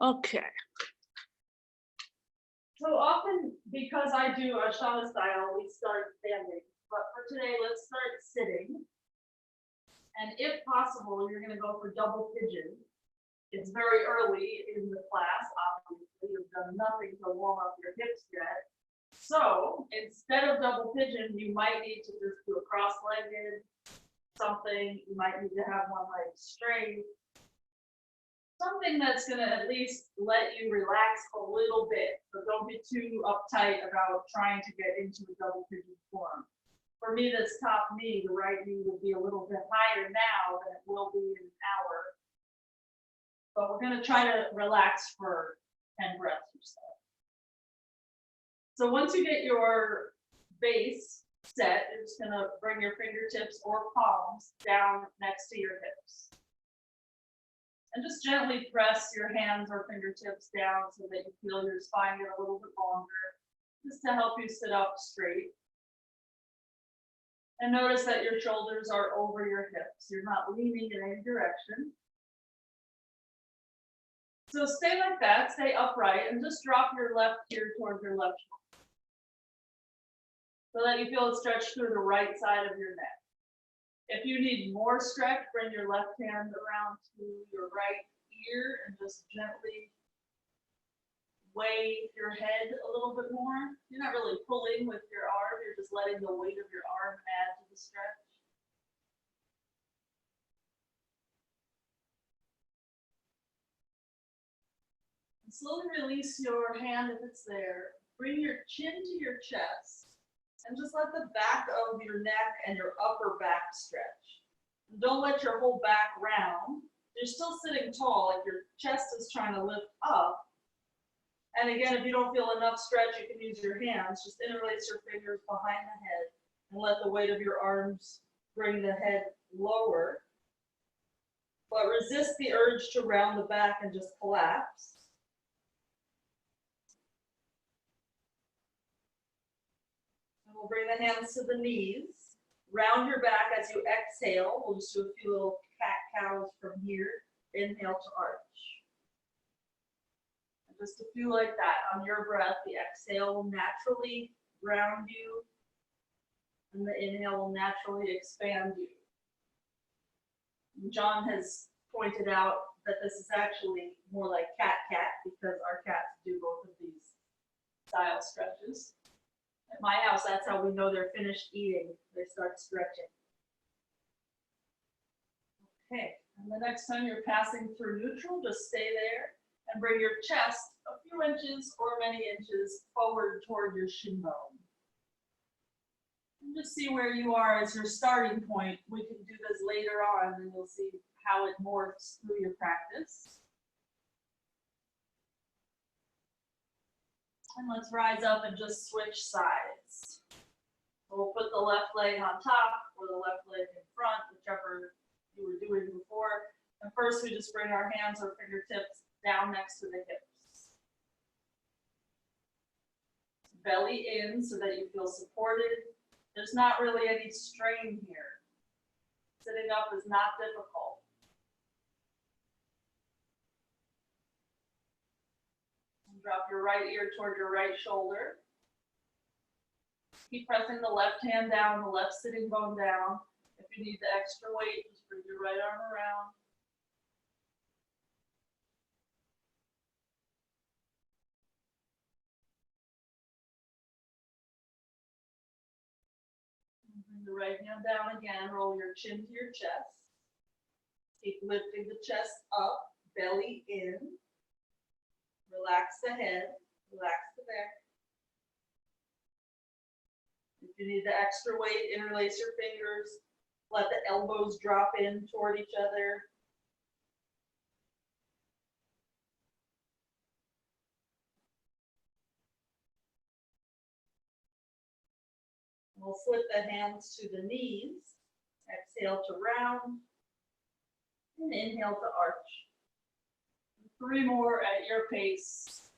Okay. So often, because I do Asana style, we start standing. But for today, let's start sitting. And if possible, you're going to go for double pigeon. It's very early in the class, obviously. You've done nothing to warm up your hips yet. So instead of double pigeon, you might need to just do a cross-legged something. You might need to have one leg straight. Something that's going to at least let you relax a little bit, but don't be too uptight about trying to get into a double pigeon form. For me, this top knee, the right knee would be a little bit higher now than it will be in an hour. But we're going to try to relax for 10 breaths or so. So once you get your base set, you're just going to bring your fingertips or palms down next to your hips. And just gently press your hands or fingertips down so that you feel your spine get a little bit longer, just to help you sit up straight. And notice that your shoulders are over your hips. You're not leaning in any direction. So stay like that, stay upright, and just drop your left ear towards your left shoulder, so that you feel it stretch through the right side of your neck. If you need more stretch, bring your left hand around to your right ear and just gently wave your head a little bit more. You're not really pulling with your arm, you're just letting the weight of your arm add to the stretch. And slowly release your hand if it's there. Bring your chin to your chest and just let the back of your neck and your upper back stretch. And don't let your whole back round. You're still sitting tall, like your chest is trying to lift up. And again, if you don't feel enough stretch, you can use your hands. Just interlace your fingers behind the head and let the weight of your arms bring the head lower. But resist the urge to round the back and just collapse. And we'll bring the hands to the knees. Round your back as you exhale. We'll just do a few little cat-cows from here. Inhale to arch. And just a few like that. On your breath, the exhale will naturally ground you, and the inhale will naturally expand you. And John has pointed out that this is actually more like cat-cat because our cats do both of these style stretches. At my house, that's how we know they're finished eating. They start stretching. Okay, and the next time you're passing through neutral, just stay there and bring your chest a few inches or many inches forward toward your shin bone. And just see where you are as your starting point. We can do this later on and you'll see how it morphs through your practice. And let's rise up and just switch sides. We'll put the left leg on top or the left leg in front, whichever you were doing before. And first we just bring our hands or fingertips down next to the hips. Belly in so that you feel supported. There's not really any strain here. Sitting up is not difficult. Drop your right ear toward your right shoulder. Keep pressing the left hand down, the left sitting bone down. If you need the extra weight, just bring your right arm around. And bring the right hand down again. Roll your chin to your chest. Keep lifting the chest up, belly in. Relax the head, relax the neck. If you need the extra weight, interlace your fingers. Let the elbows drop in toward each other. We'll slip the hands to the knees. Exhale to round. And inhale to arch. 3 more at your pace.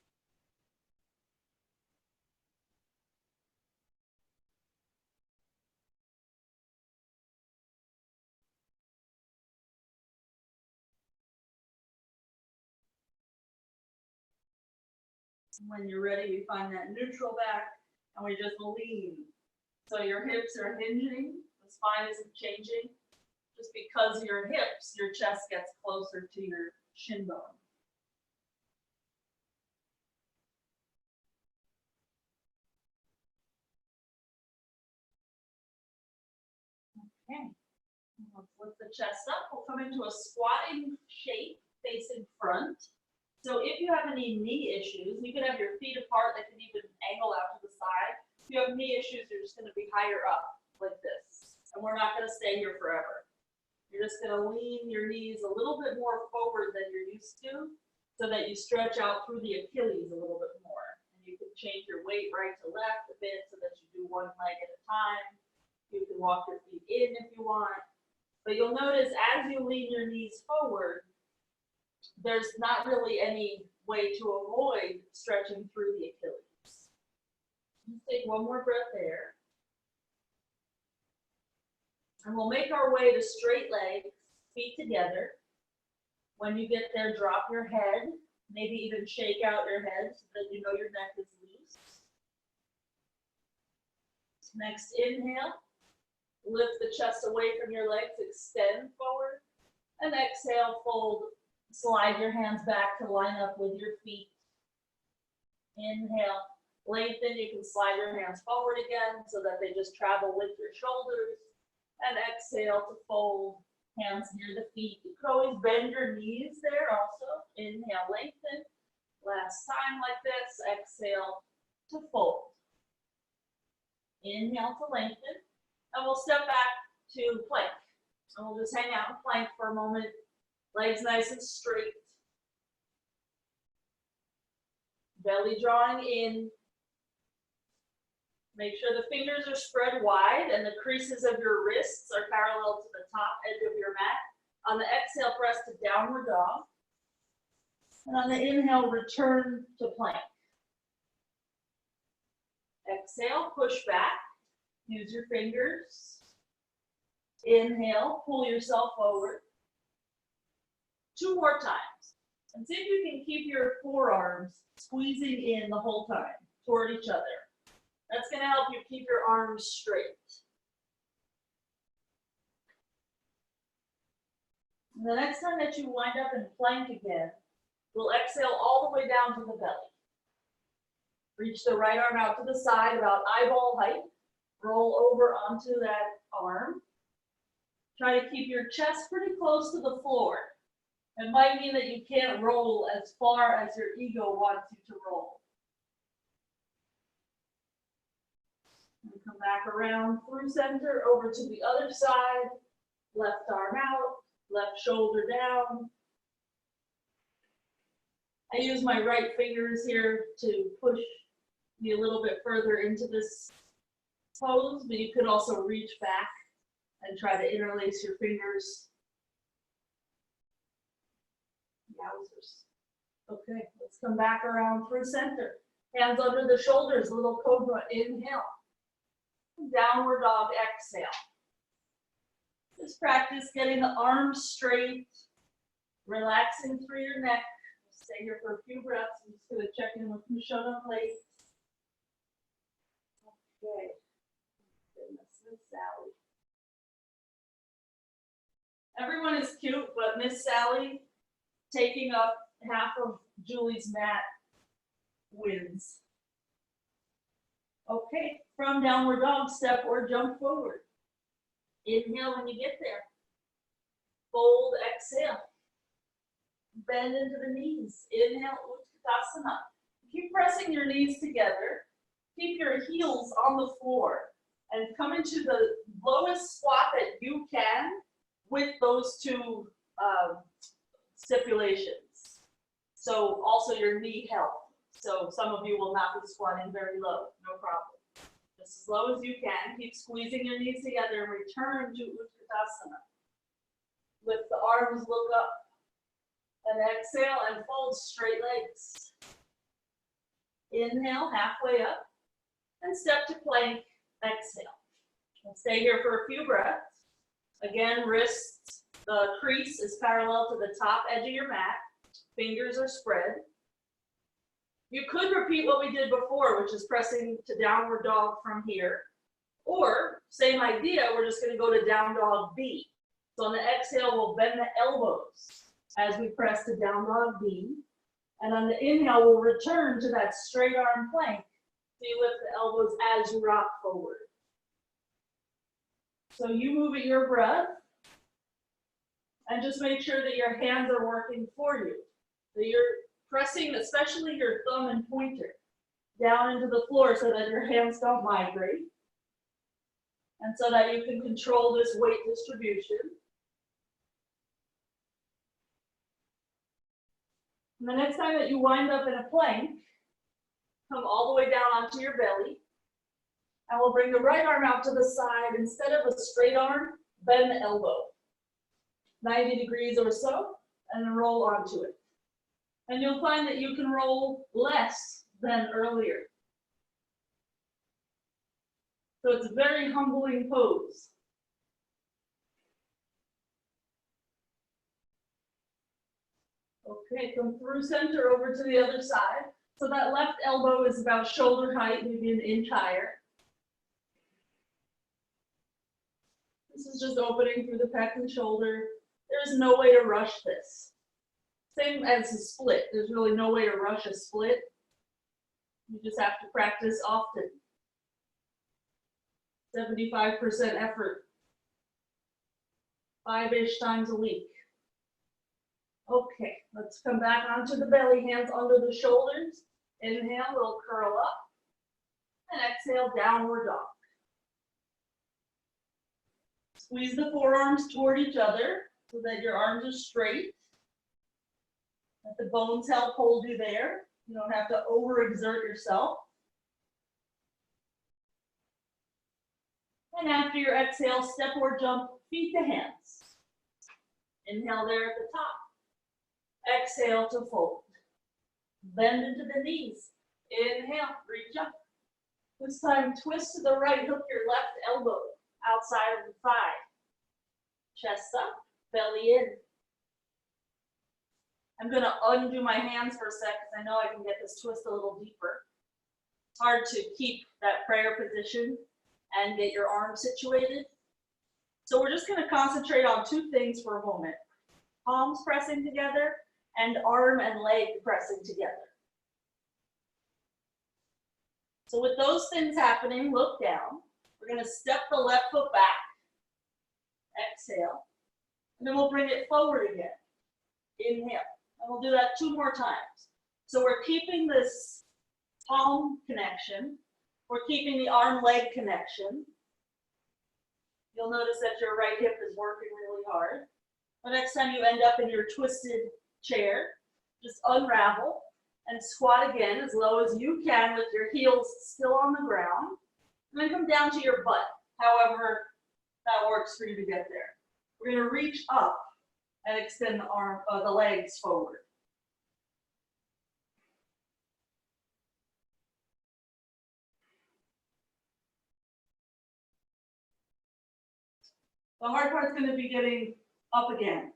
When you're ready, we find that neutral back and we just lean. So your hips are hinging, the spine isn't changing. Just because of your hips, your chest gets closer to your shin bone. Okay, let's lift the chest up. We'll come into a squatting shape facing front. So if you have any knee issues, you can have your feet apart. They can even angle out to the side. If you have knee issues, you're just going to be higher up like this. And we're not going to stay here forever. You're just going to lean your knees a little bit more forward than you're used to so that you stretch out through the Achilles a little bit more. And you can change your weight right to left a bit so that you do one leg at a time. You can walk your feet in if you want. But you'll notice as you lean your knees forward, there's not really any way to avoid stretching through the Achilles. Let's take one more breath there. And we'll make our way to straight legs, feet together. When you get there, drop your head, maybe even shake out your head so that you know your neck is loose. Next inhale, lift the chest away from your legs, extend forward. And exhale, fold, slide your hands back to line up with your feet. Inhale, lengthen, you can slide your hands forward again so that they just travel with your shoulders. And exhale to fold, hands near the feet. You could always bend your knees there also. Inhale, lengthen. Last time like this, exhale to fold. Inhale to lengthen. And we'll step back to plank. And we'll just hang out in plank for a moment. Legs nice and straight. Belly drawing in. Make sure the fingers are spread wide and the creases of your wrists are parallel to the top edge of your mat. On the exhale, press to downward dog. And on the inhale, return to plank. Exhale, push back. Use your fingers. Inhale, pull yourself forward. 2 more times. And see if you can keep your forearms squeezing in the whole time toward each other. That's going to help you keep your arms straight. And the next time that you wind up in plank again, we'll exhale all the way down to the belly. Reach the right arm out to the side about eyeball height. Roll over onto that arm. Try to keep your chest pretty close to the floor. It might mean that you can't roll as far as your ego wants you to roll. And come back around through center, over to the other side. Left arm out, left shoulder down. I use my right fingers here to push me a little bit further into this pose, but you could also reach back and try to interlace your fingers. Yowzers. Okay, let's come back around through center. Hands under the shoulders, little cobra, inhale. Downward dog, exhale. Just practice getting the arms straight, relaxing through your neck. Stay here for a few breaths. I'm just going to check in with who showed up late. Okay. Goodness, Miss Sally. Everyone is cute, but Miss Sally taking up half of Julie's mat wins. Okay, from downward dog, step or jump forward. Inhale when you get there. Fold, exhale. Bend into the knees. Inhale, Utkatasana. Keep pressing your knees together. Keep your heels on the floor. And come into the lowest squat that you can with those 2 stipulations. So also your knee health. So some of you will not be squatting very low, no problem. Just as low as you can. Keep squeezing your knees together and return to Utkatasana. Lift the arms, look up, and exhale and fold straight legs. Inhale, halfway up, and step to plank, exhale. And stay here for a few breaths. Again, wrists, the crease is parallel to the top edge of your mat. Fingers are spread. You could repeat what we did before, which is pressing to downward dog from here. Or, same idea, we're just going to go to down dog B. So on the exhale, we'll bend the elbows as we press to down dog B. And on the inhale, we'll return to that straight arm plank. So you lift the elbows as you rock forward. So you move at your breath. And just make sure that your hands are working for you. So you're pressing, especially your thumb and pointer, down into the floor so that your hands don't migrate. And so that you can control this weight distribution. And the next time that you wind up in a plank, come all the way down onto your belly. And we'll bring the right arm out to the side. Instead of a straight arm, bend the elbow. 90 degrees or so, and then roll onto it. And you'll find that you can roll less than earlier. So it's a very humbling pose. Okay, come through center over to the other side. So that left elbow is about shoulder height, maybe an inch higher. This is just opening through the pec and shoulder. There's no way to rush this. Same as a split. There's really no way to rush a split. You just have to practice often. 75% effort. 5-ish times a week. Okay, let's come back onto the belly, hands under the shoulders. Inhale, we'll curl up. And exhale, downward dog. Squeeze the forearms toward each other so that your arms are straight. Let the bones help hold you there. You don't have to overexert yourself. And after your exhale, step or jump, feet to hands. Inhale there at the top. Exhale to fold. Bend into the knees. Inhale, reach up. This time, twist to the right, hook your left elbow outside of the thigh. Chest up, belly in. I'm going to undo my hands for a sec because I know I can get this twist a little deeper. It's hard to keep that prayer position and get your arms situated. So we're just going to concentrate on two things for a moment. Palms pressing together and arm and leg pressing together. So with those things happening, look down. We're going to step the left foot back. Exhale. And then we'll bring it forward again. Inhale. And we'll do that 2 more times. So we're keeping this palm connection. We're keeping the arm-leg connection. You'll notice that your right hip is working really hard. The next time you end up in your twisted chair, just unravel and squat again as low as you can with your heels still on the ground. And then come down to your butt, however that works for you to get there. We're going to reach up and extend the legs forward. The hard part's going to be getting up again.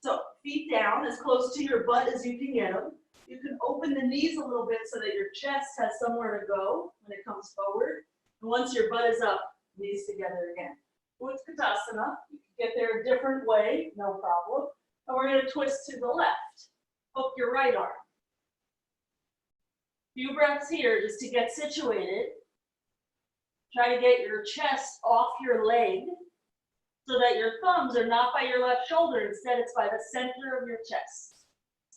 So feet down as close to your butt as you can get them. You can open the knees a little bit so that your chest has somewhere to go when it comes forward. And once your butt is up, knees together again. Bakasana. You can get there a different way, no problem. And we're going to twist to the left. Hook your right arm. Few breaths here just to get situated. Try to get your chest off your leg so that your thumbs are not by your left shoulder. Instead, it's by the center of your chest.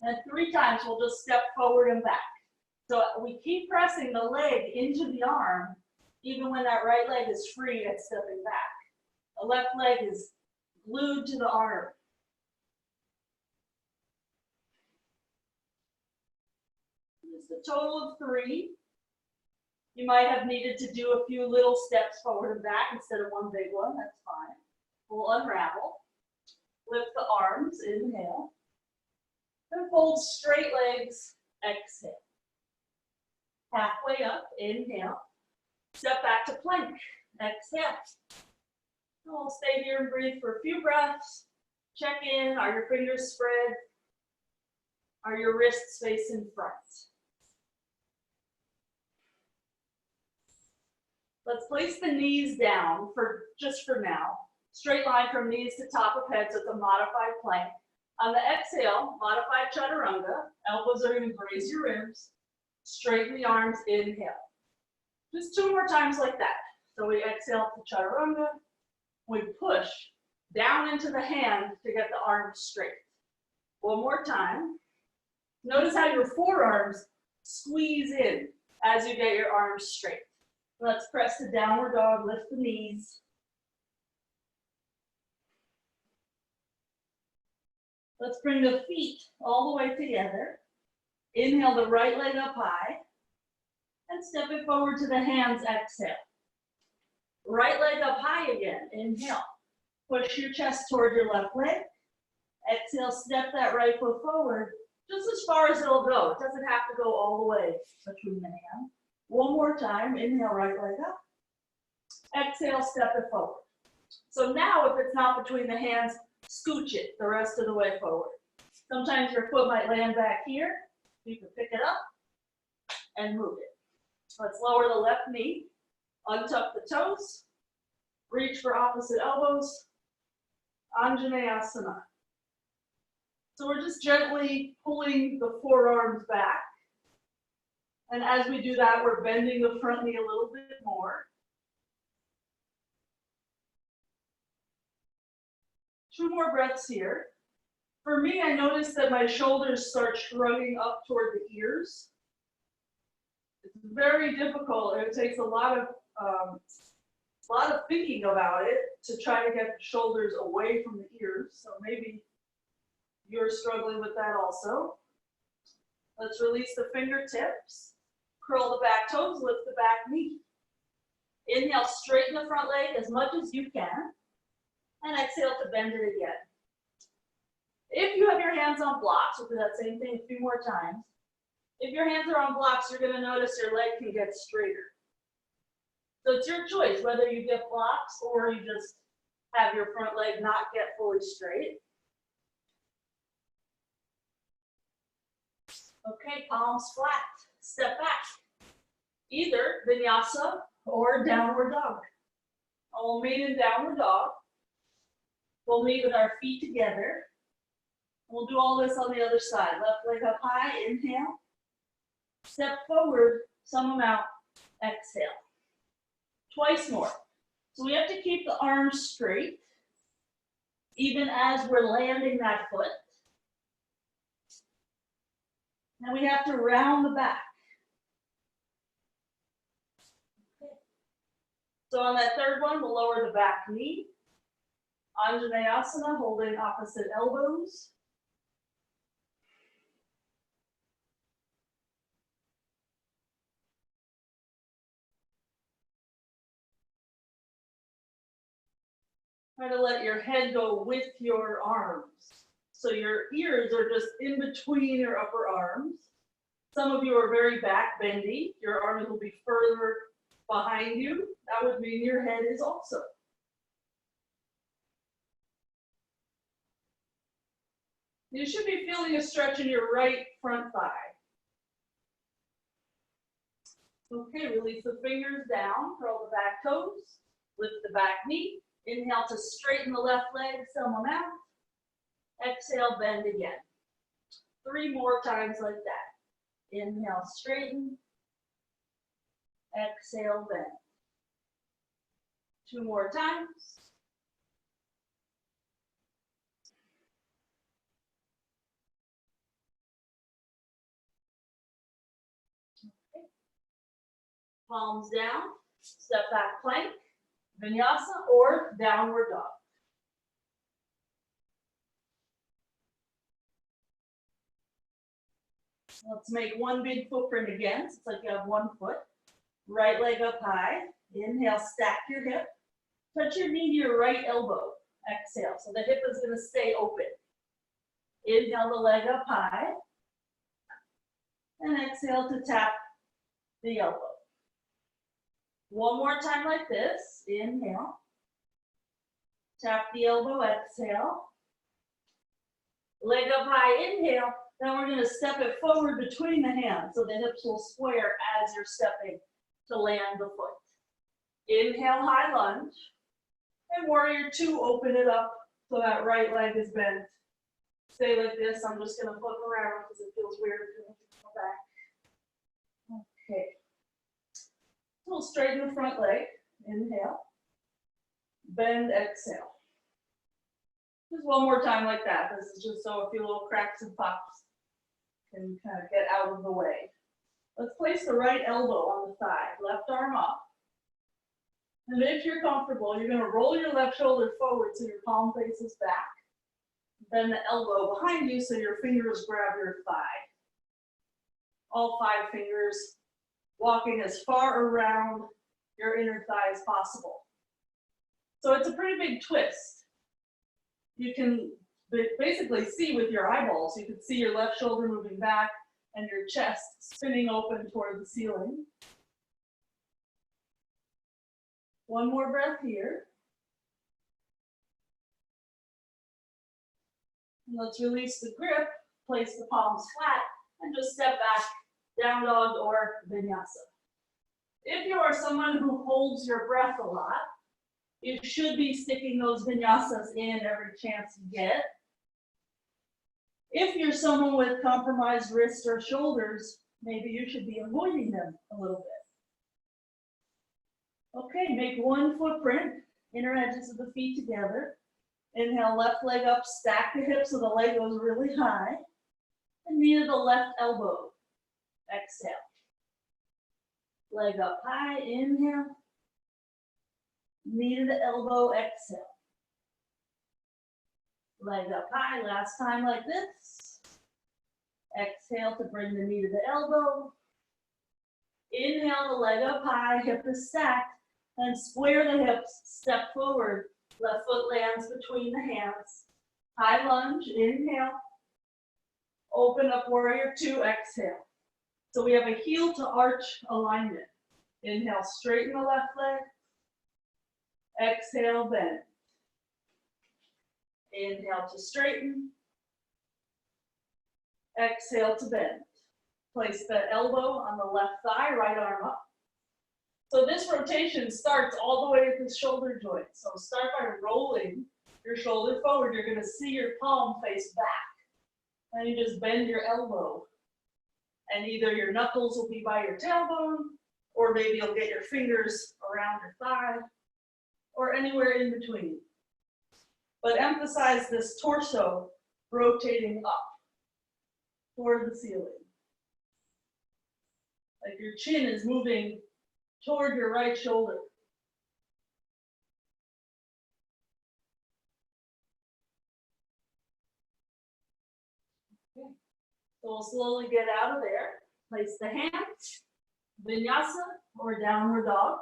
And 3 times, we'll just step forward and back. So we keep pressing the leg into the arm, even when that right leg is free and stepping back. The left leg is glued to the arm. It's a total of 3. You might have needed to do a few little steps forward and back instead of one big one. That's fine. We'll unravel. Lift the arms. Inhale. And fold straight legs. Exhale. Halfway up. Inhale. Step back to plank. Exhale. And we'll stay here and breathe for a few breaths. Check in. Are your fingers spread? Are your wrists facing front? Let's place the knees down just for now. Straight line from knees to top of head, so it's a modified plank. On the exhale, modified chaturanga, elbows are going to graze your ribs. Straighten the arms, inhale. Just 2 more times like that. So we exhale to chaturanga. We push down into the hand to get the arms straight. One more time. Notice how your forearms squeeze in as you get your arms straight. Let's press the downward dog, lift the knees. Let's bring the feet all the way together. Inhale the right leg up high and step it forward to the hands, exhale. Right leg up high again, inhale. Push your chest toward your left leg. Exhale, step that right foot forward, just as far as it'll go. It doesn't have to go all the way between the hands. One more time, inhale, right leg up. Exhale, step it forward. So now if it's not between the hands, scooch it the rest of the way forward. Sometimes your foot might land back here. You can pick it up and move it. Let's lower the left knee, untuck the toes, reach for opposite elbows, Asana. So we're just gently pulling the forearms back. And as we do that, we're bending the front knee a little bit more. 2 more breaths here. For me, I notice that my shoulders start shrugging up toward the ears. It's very difficult, and it takes a lot of thinking about it to try to get the shoulders away from the ears. So maybe you're struggling with that also. Let's release the fingertips. Curl the back toes, lift the back knee. Inhale, straighten the front leg as much as you can. And exhale to bend it again. If you have your hands on blocks, we'll do that same thing a few more times. If your hands are on blocks, you're going to notice your leg can get straighter. So it's your choice whether you get blocks or you just have your front leg not get fully straight. Okay, palms flat, step back. Either vinyasa or downward dog. And we'll meet in downward dog. We'll meet with our feet together. We'll do all this on the other side. Left leg up high, inhale. Step forward, some amount, exhale. Twice more. So we have to keep the arms straight, even as we're landing that foot. And we have to round the back. Okay. So on that third one, we'll lower the back knee. Asana, holding opposite elbows. Try to let your head go with your arms. So your ears are just in between your upper arms. Some of you are very back bendy. Your arms will be further behind you. That would mean your head is also. You should be feeling a stretch in your right front thigh. Okay, release the fingers down, curl the back toes, lift the back knee. Inhale to straighten the left leg, some amount. Exhale, bend again. 3 more times like that. Inhale, straighten. Exhale, bend. 2 more times. Okay. Palms down, step back plank. Vinyasa or downward dog. Let's make one big footprint again. So it's like you have 1 foot. Right leg up high. Inhale, stack your hip. Touch your knee to your right elbow. Exhale. So the hip is going to stay open. Inhale the leg up high. And exhale to tap the elbow. 1 more time like this. Inhale. Tap the elbow, exhale. Leg up high, inhale. Then we're going to step it forward between the hands so the hips will square as you're stepping to land the foot. Inhale, high lunge. And warrior two, open it up so that right leg is bent. Stay like this. I'm just going to flip around because it feels weird to go back. Okay. So we'll straighten the front leg. Inhale. Bend, exhale. Just one more time like that. This is just so a few little cracks and pops can kind of get out of the way. Let's place the right elbow on the thigh, left arm up. And if you're comfortable, you're going to roll your left shoulder forward so your palm faces back. Bend the elbow behind you so your fingers grab your thigh. All 5 fingers walking as far around your inner thigh as possible. So it's a pretty big twist. You can basically see with your eyeballs. You can see your left shoulder moving back and your chest spinning open toward the ceiling. One more breath here. And let's release the grip, place the palms flat, and just step back, down dog or vinyasa. If you are someone who holds your breath a lot, you should be sticking those vinyasas in every chance you get. If you're someone with compromised wrists or shoulders, maybe you should be avoiding them a little bit. Okay, make one footprint, inner edges of the feet together. Inhale, left leg up, stack the hips so the leg goes really high. And knee to the left elbow. Exhale. Leg up high, inhale. Knee to the elbow, exhale. Leg up high, last time like this. Exhale to bring the knee to the elbow. Inhale, the leg up high, hip is stacked. And square the hips, step forward. Left foot lands between the hands. High lunge, inhale. Open up warrior two, exhale. So we have a heel to arch alignment. Inhale, straighten the left leg. Exhale, bend. Inhale to straighten. Exhale to bend. Place the elbow on the left thigh, right arm up. So this rotation starts all the way at the shoulder joint. So start by rolling your shoulder forward. You're going to see your palm face back. And you just bend your elbow. And either your knuckles will be by your tailbone, or maybe you'll get your fingers around your thigh, or anywhere in between. But emphasize this torso rotating up toward the ceiling. Like your chin is moving toward your right shoulder. Okay. So we'll slowly get out of there. Place the hands, vinyasa or downward dog.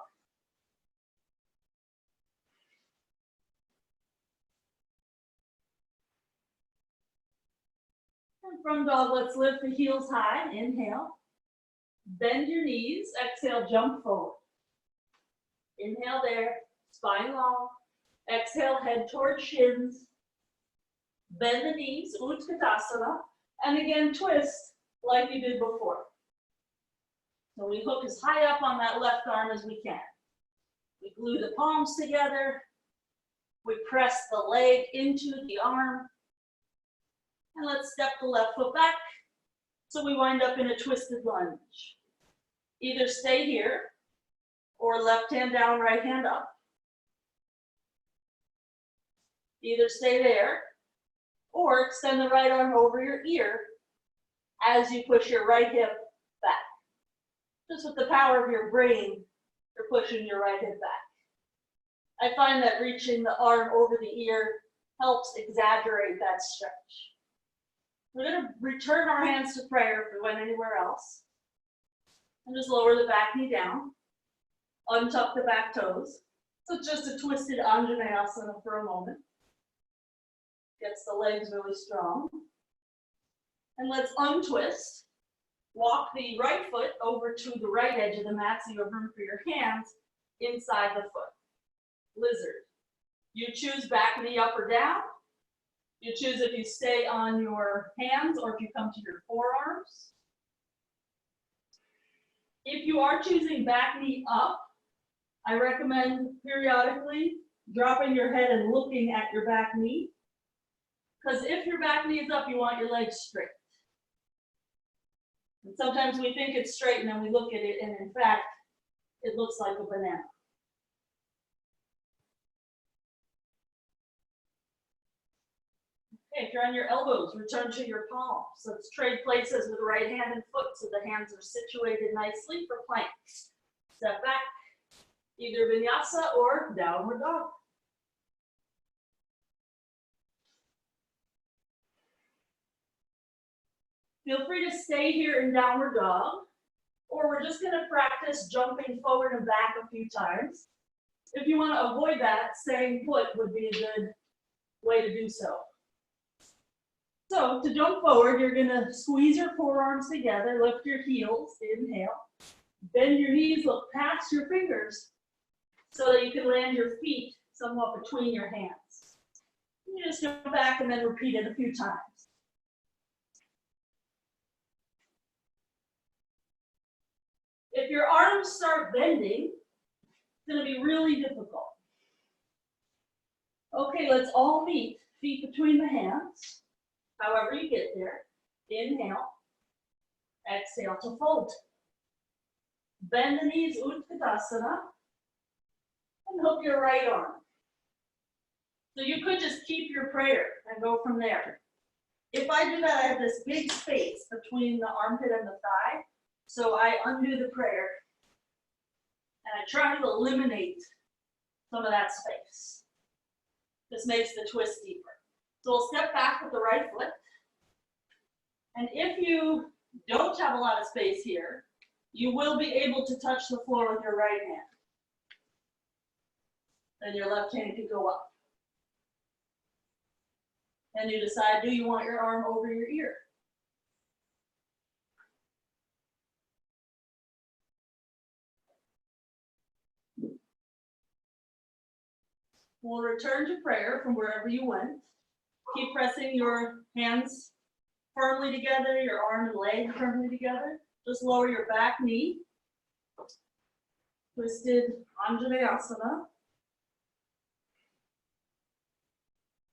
And from dog, let's lift the heels high. Inhale. Bend your knees. Exhale, jump forward. Inhale there, spine long. Exhale, head towards shins. Bend the knees, Utkatasana. And again, twist like you did before. So we hook as high up on that left arm as we can. We glue the palms together. We press the leg into the arm. And let's step the left foot back. So we wind up in a twisted lunge. Either stay here or left hand down, right hand up. Either stay there or extend the right arm over your ear as you push your right hip back. Just with the power of your brain, you're pushing your right hip back. I find that reaching the arm over the ear helps exaggerate that stretch. We're going to return our hands to prayer if we went anywhere else. And just lower the back knee down. Untuck the back toes. So it's just a twisted Anjaneyasana for a moment. Gets the legs really strong. And let's untwist. Walk the right foot over to the right edge of the mat so you have room for your hands inside the foot. Lizard. You choose back knee up or down. You choose if you stay on your hands or if you come to your forearms. If you are choosing back knee up, I recommend periodically dropping your head and looking at your back knee. Because if your back knee is up, you want your legs straight. And sometimes we think it's straight and then we look at it and in fact, it looks like a banana. Okay, if you're on your elbows, return to your palms. Let's trade places with right hand and foot so the hands are situated nicely for plank. Step back, either vinyasa or downward dog. Feel free to stay here in downward dog, or we're just going to practice jumping forward and back a few times. If you want to avoid that, staying put would be a good way to do so. So to jump forward, you're going to squeeze your forearms together, lift your heels, inhale, bend your knees, look past your fingers so that you can land your feet somewhat between your hands. You just jump back and then repeat it a few times. If your arms start bending, it's going to be really difficult. Okay, let's all meet, feet between the hands. However you get there. Inhale. Exhale to fold. Bend the knees, Utkatasana. And hook your right arm. So you could just keep your prayer and go from there. If I do that, I have this big space between the armpit and the thigh. So I undo the prayer. And I try to eliminate some of that space. This makes the twist deeper. So we'll step back with the right foot. And if you don't have a lot of space here, you will be able to touch the floor with your right hand. Then your left hand can go up. And you decide, do you want your arm over your ear? We'll return to prayer from wherever you went. Keep pressing your hands firmly together, your arm and leg firmly together. Just lower your back knee. Twisted Asana.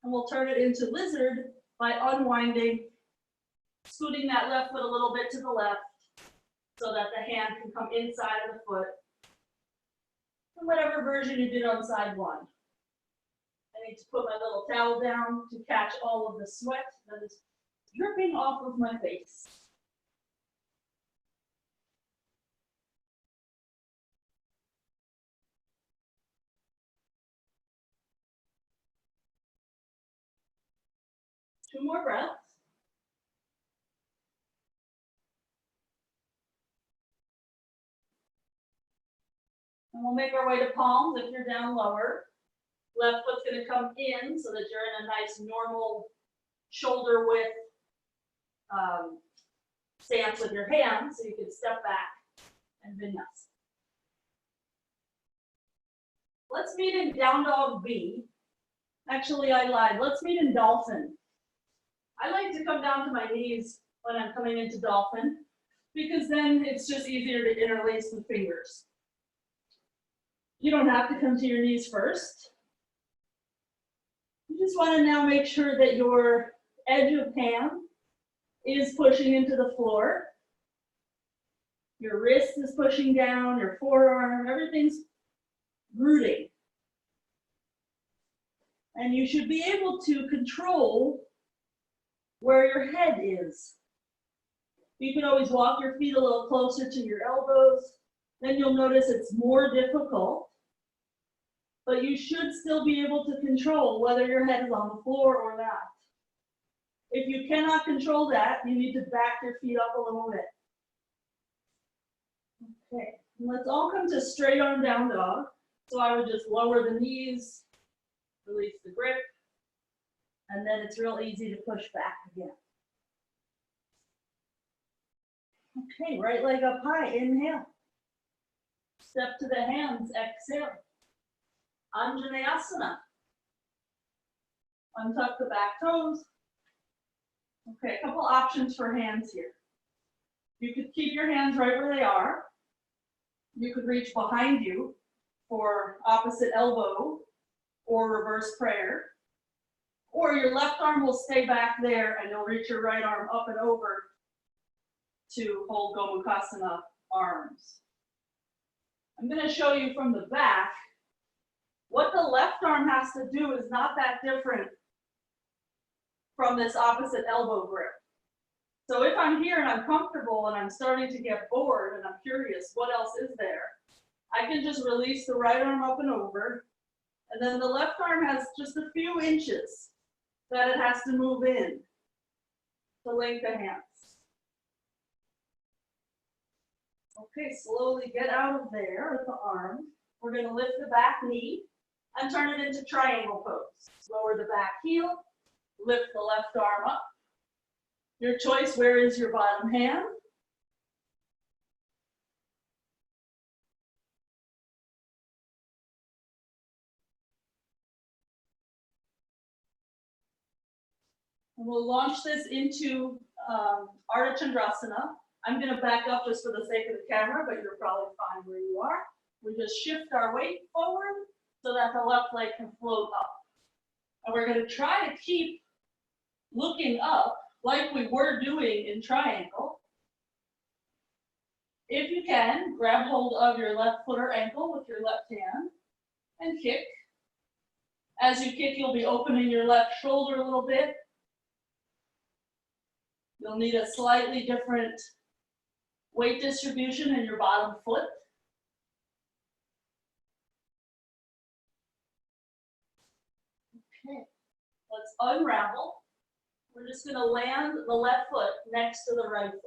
And we'll turn it into lizard by unwinding, scooting that left foot a little bit to the left so that the hand can come inside of the foot. And whatever version you did on side one. I need to put my little towel down to catch all of the sweat that is dripping off of my face. Two more breaths. And we'll make our way to palms if you're down lower. Left foot's going to come in so that you're in a nice normal shoulder width stance with your hands, so you can step back and vinyasa. Let's meet in down dog B. Actually, I lied. Let's meet in dolphin. I like to come down to my knees when I'm coming into dolphin because then it's just easier to interlace the fingers. You don't have to come to your knees first. You just want to now make sure that your edge of hand is pushing into the floor. Your wrist is pushing down, your forearm, everything's rooting. And you should be able to control where your head is. You can always walk your feet a little closer to your elbows. Then you'll notice it's more difficult. But you should still be able to control whether your head is on the floor or not. If you cannot control that, you need to back your feet up a little bit. Okay, let's all come to straight arm down dog. So I would just lower the knees, release the grip, and then it's real easy to push back again. Okay, right leg up high, inhale. Step to the hands, exhale. Asana. Untuck the back toes. Okay, a couple options for hands here. You could keep your hands right where they are. You could reach behind you for opposite elbow or reverse prayer. Or your left arm will stay back there and you'll reach your right arm up and over to hold bakasana arms. I'm going to show you from the back. What the left arm has to do is not that different from this opposite elbow grip. So if I'm here and I'm comfortable and I'm starting to get bored and I'm curious what else is there, I can just release the right arm up and over, and then the left arm has just a few inches that it has to move in to link the hands. Okay, slowly get out of there with the arm. We're going to lift the back knee and turn it into triangle pose. Lower the back heel, lift the left arm up. Your choice, where is your bottom hand? And we'll launch this into Ardha Chandrasana. I'm going to back up just for the sake of the camera, but you're probably fine where you are. We just shift our weight forward so that the left leg can float up. And we're going to try to keep looking up like we were doing in triangle. If you can, grab hold of your left foot or ankle with your left hand and kick. As you kick, you'll be opening your left shoulder a little bit. You'll need a slightly different weight distribution in your bottom foot. Okay, let's unravel. We're just going to land the left foot next to the right foot.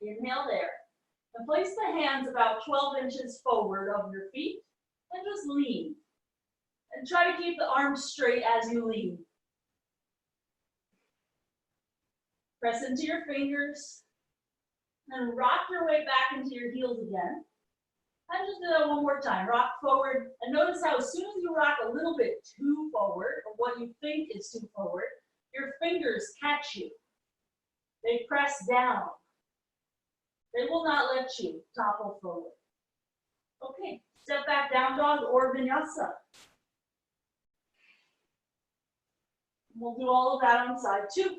Inhale there. And place the hands about 12 inches forward of your feet and just lean. And try to keep the arms straight as you lean. Press into your fingers and rock your way back into your heels again. And just do that one more time. Rock forward, and notice how as soon as you rock a little bit too forward, or what you think is too forward, your fingers catch you. They press down. They will not let you topple forward. Okay, step back, down dog or vinyasa. We'll do all of that on side two.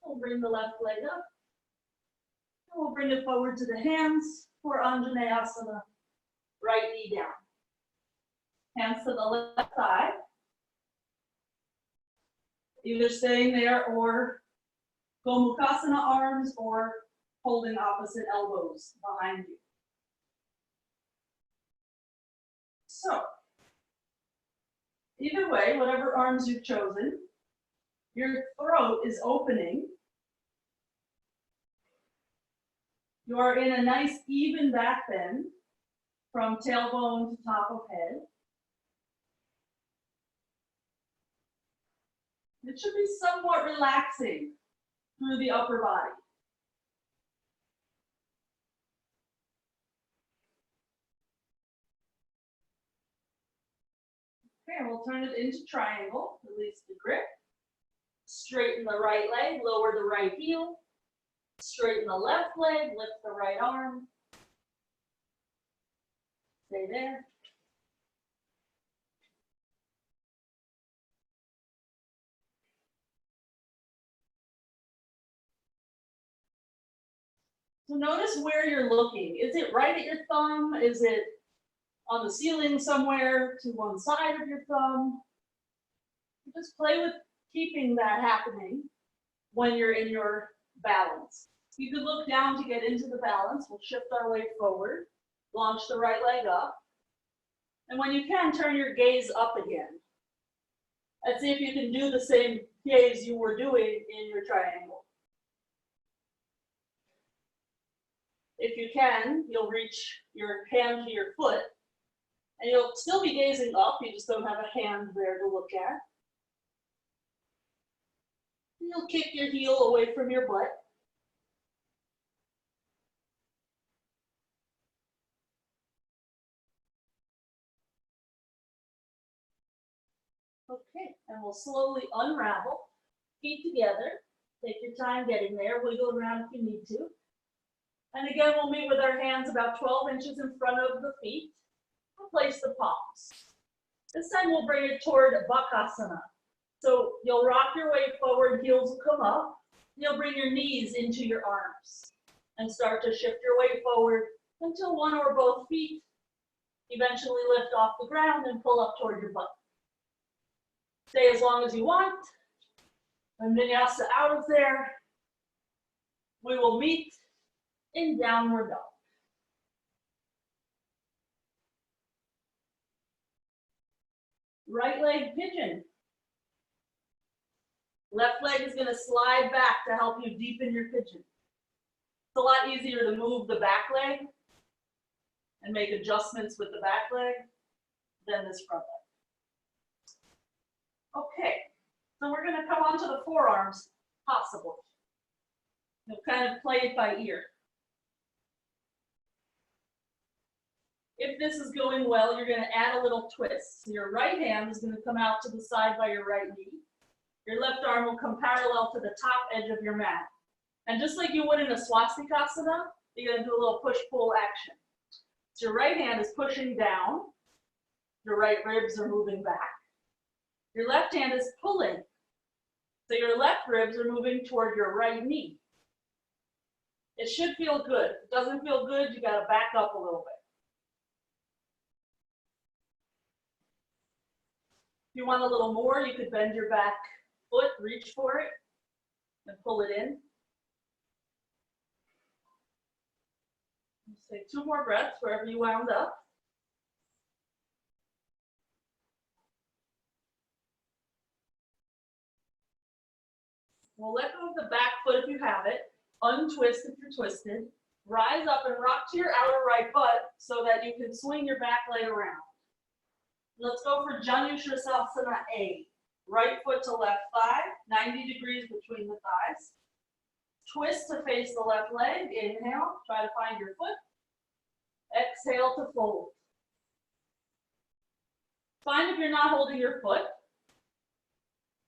We'll bring the left leg up. And we'll bring it forward to the hands for Anjaneyasana. Right knee down. Hands to the left thigh. Either staying there or Gomukhasana arms or holding opposite elbows behind you. So, either way, whatever arms you've chosen, your throat is opening. You are in a nice even back bend from tailbone to top of head. It should be somewhat relaxing through the upper body. Okay, we'll turn it into triangle. Release the grip. Straighten the right leg, lower the right heel. Straighten the left leg, lift the right arm. Stay there. So notice where you're looking. Is it right at your thumb? Is it on the ceiling somewhere to one side of your thumb? Just play with keeping that happening when you're in your balance. You could look down to get into the balance. We'll shift our weight forward, launch the right leg up. And when you can, turn your gaze up again. And see if you can do the same gaze you were doing in your triangle. If you can, you'll reach your hand to your foot, and you'll still be gazing up, you just don't have a hand there to look at. You'll kick your heel away from your butt. Okay, and we'll slowly unravel, feet together. Take your time getting there, wiggle around if you need to. And again, we'll meet with our hands about 12 inches in front of the feet. place the palms. This time we'll bring it toward bakasana. So you'll rock your way forward, heels will come up. You'll bring your knees into your arms and start to shift your way forward until one or both feet eventually lift off the ground and pull up toward your butt. Stay as long as you want. And vinyasa out of there. We will meet in downward dog. Right leg pigeon. Left leg is going to slide back to help you deepen your pigeon. It's a lot easier to move the back leg and make adjustments with the back leg than this front leg. Okay, so we're going to come onto the forearms, possible. You'll kind of play it by ear. If this is going well, you're going to add a little twist. So your right hand is going to come out to the side by your right knee. Your left arm will come parallel to the top edge of your mat. And just like you would in a swastikasana, you're going to do a little push-pull action. So your right hand is pushing down. Your right ribs are moving back. Your left hand is pulling. So your left ribs are moving toward your right knee. It should feel good. If it doesn't feel good, you got to back up a little bit. If you want a little more, you could bend your back foot, reach for it, and pull it in. Let's take 2 more breaths wherever you wound up. We'll let go of the back foot if you have it. Untwist if you're twisted. Rise up and rock to your outer right butt so that you can swing your back leg around. Let's go for Janushirasana A. Right foot to left thigh, 90 degrees between the thighs. Twist to face the left leg. Inhale, try to find your foot. Exhale to fold. Find if you're not holding your foot.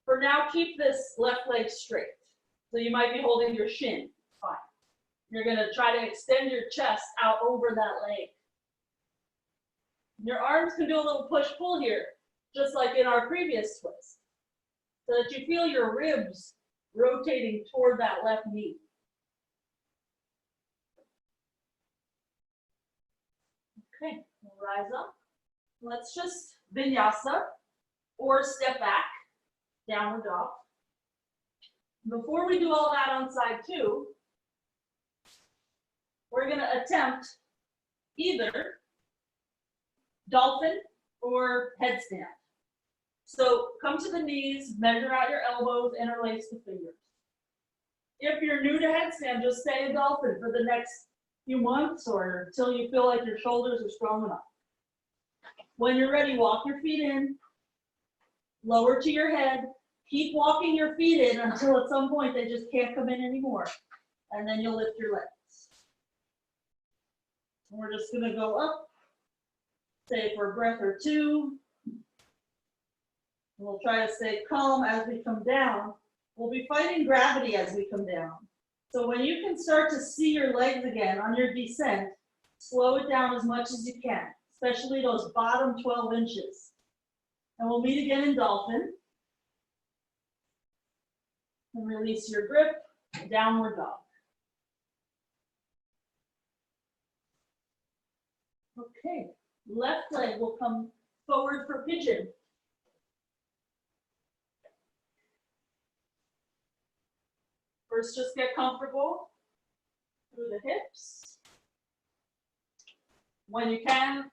For now, keep this left leg straight. So you might be holding your shin. Fine. You're going to try to extend your chest out over that leg. Your arms can do a little push-pull here, just like in our previous twist, so that you feel your ribs rotating toward that left knee. Okay, we'll rise up. Let's just vinyasa or step back, downward dog. Before we do all that on side 2, we're going to attempt either dolphin or headstand. So come to the knees, measure out your elbows, interlace the fingers. If you're new to headstand, just stay a dolphin for the next few months or until you feel like your shoulders are strong enough. When you're ready, walk your feet in, lower to your head, keep walking your feet in until at some point they just can't come in anymore. And then you'll lift your legs. And we're just going to go up, stay for a breath or 2. We'll try to stay calm as we come down. We'll be fighting gravity as we come down. So when you can start to see your legs again on your descent, slow it down as much as you can, especially those bottom 12 inches. And we'll meet again in dolphin. And release your grip, downward dog. Okay, left leg will come forward for pigeon. First, just get comfortable through the hips. When you can,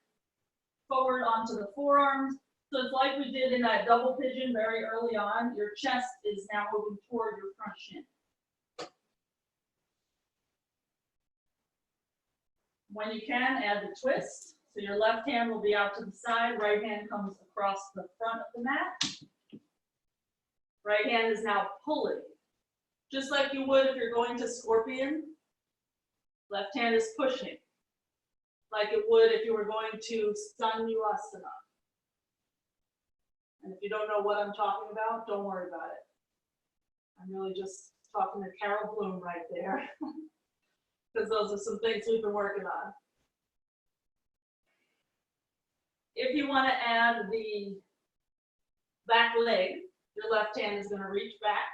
forward onto the forearms. So it's like we did in that double pigeon very early on. Your chest is now moving toward your front shin. When you can, add the twist. So your left hand will be out to the side, right hand comes across the front of the mat. Right hand is now pulling. Just like you would if you're going to scorpion, left hand is pushing. Like it would if you were going to Asana. And if you don't know what I'm talking about, don't worry about it. I'm really just talking to Carol Bloom right there. Because those are some things we've been working on. If you want to add the back leg, your left hand is going to reach back.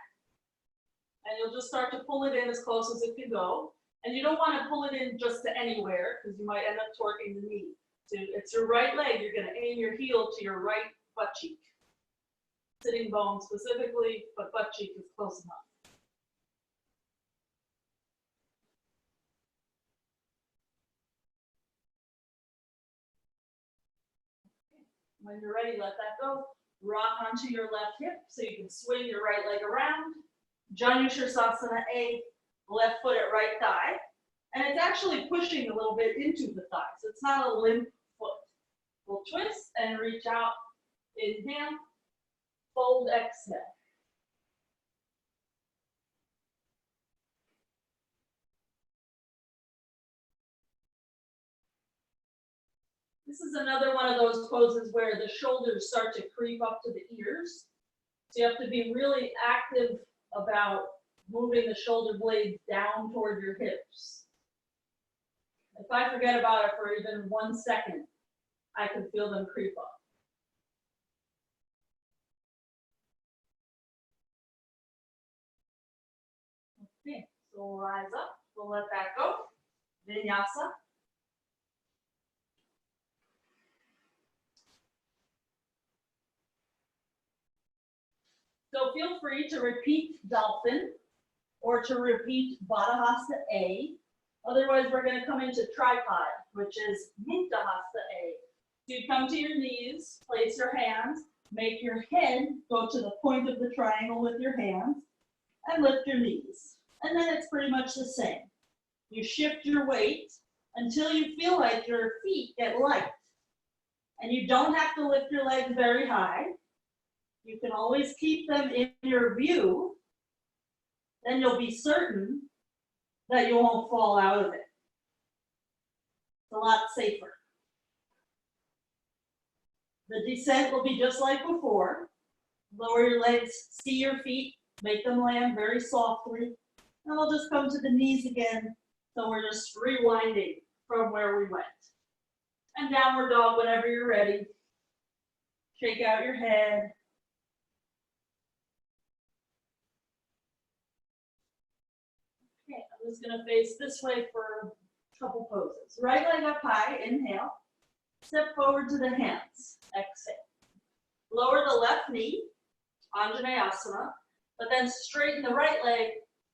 And you'll just start to pull it in as close as it can go. And you don't want to pull it in just to anywhere because you might end up torquing the knee. So it's your right leg. You're going to aim your heel to your right butt cheek. Sitting bone specifically, but butt cheek is close enough. When you're ready, let that go. Rock onto your left hip so you can swing your right leg around. Janushirasana A, left foot at right thigh. And it's actually pushing a little bit into the thigh, so it's not a limp foot. We'll twist and reach out. Inhale, fold, exhale. This is another one of those poses where the shoulders start to creep up to the ears. So you have to be really active about moving the shoulder blades down toward your hips. If I forget about it for even 1 second, I can feel them creep up. Okay, so we'll rise up, we'll let that go. Vinyasa. So feel free to repeat dolphin or to repeat bakasana A. Otherwise, we're going to come into tripod, which is muktahasta A. So you come to your knees, place your hands, make your head go to the point of the triangle with your hands, and lift your knees. And then it's pretty much the same. You shift your weight until you feel like your feet get light. And you don't have to lift your legs very high. You can always keep them in your view. Then you'll be certain that you won't fall out of it. It's a lot safer. The descent will be just like before. Lower your legs, see your feet, make them land very softly. And we'll just come to the knees again. So we're just rewinding from where we went. And downward dog whenever you're ready. Shake out your head. Okay, I'm just going to face this way for a couple poses. Right leg up high, inhale. Step forward to the hands, exhale. Lower the left knee, Anjaneyasana, but then straighten the right leg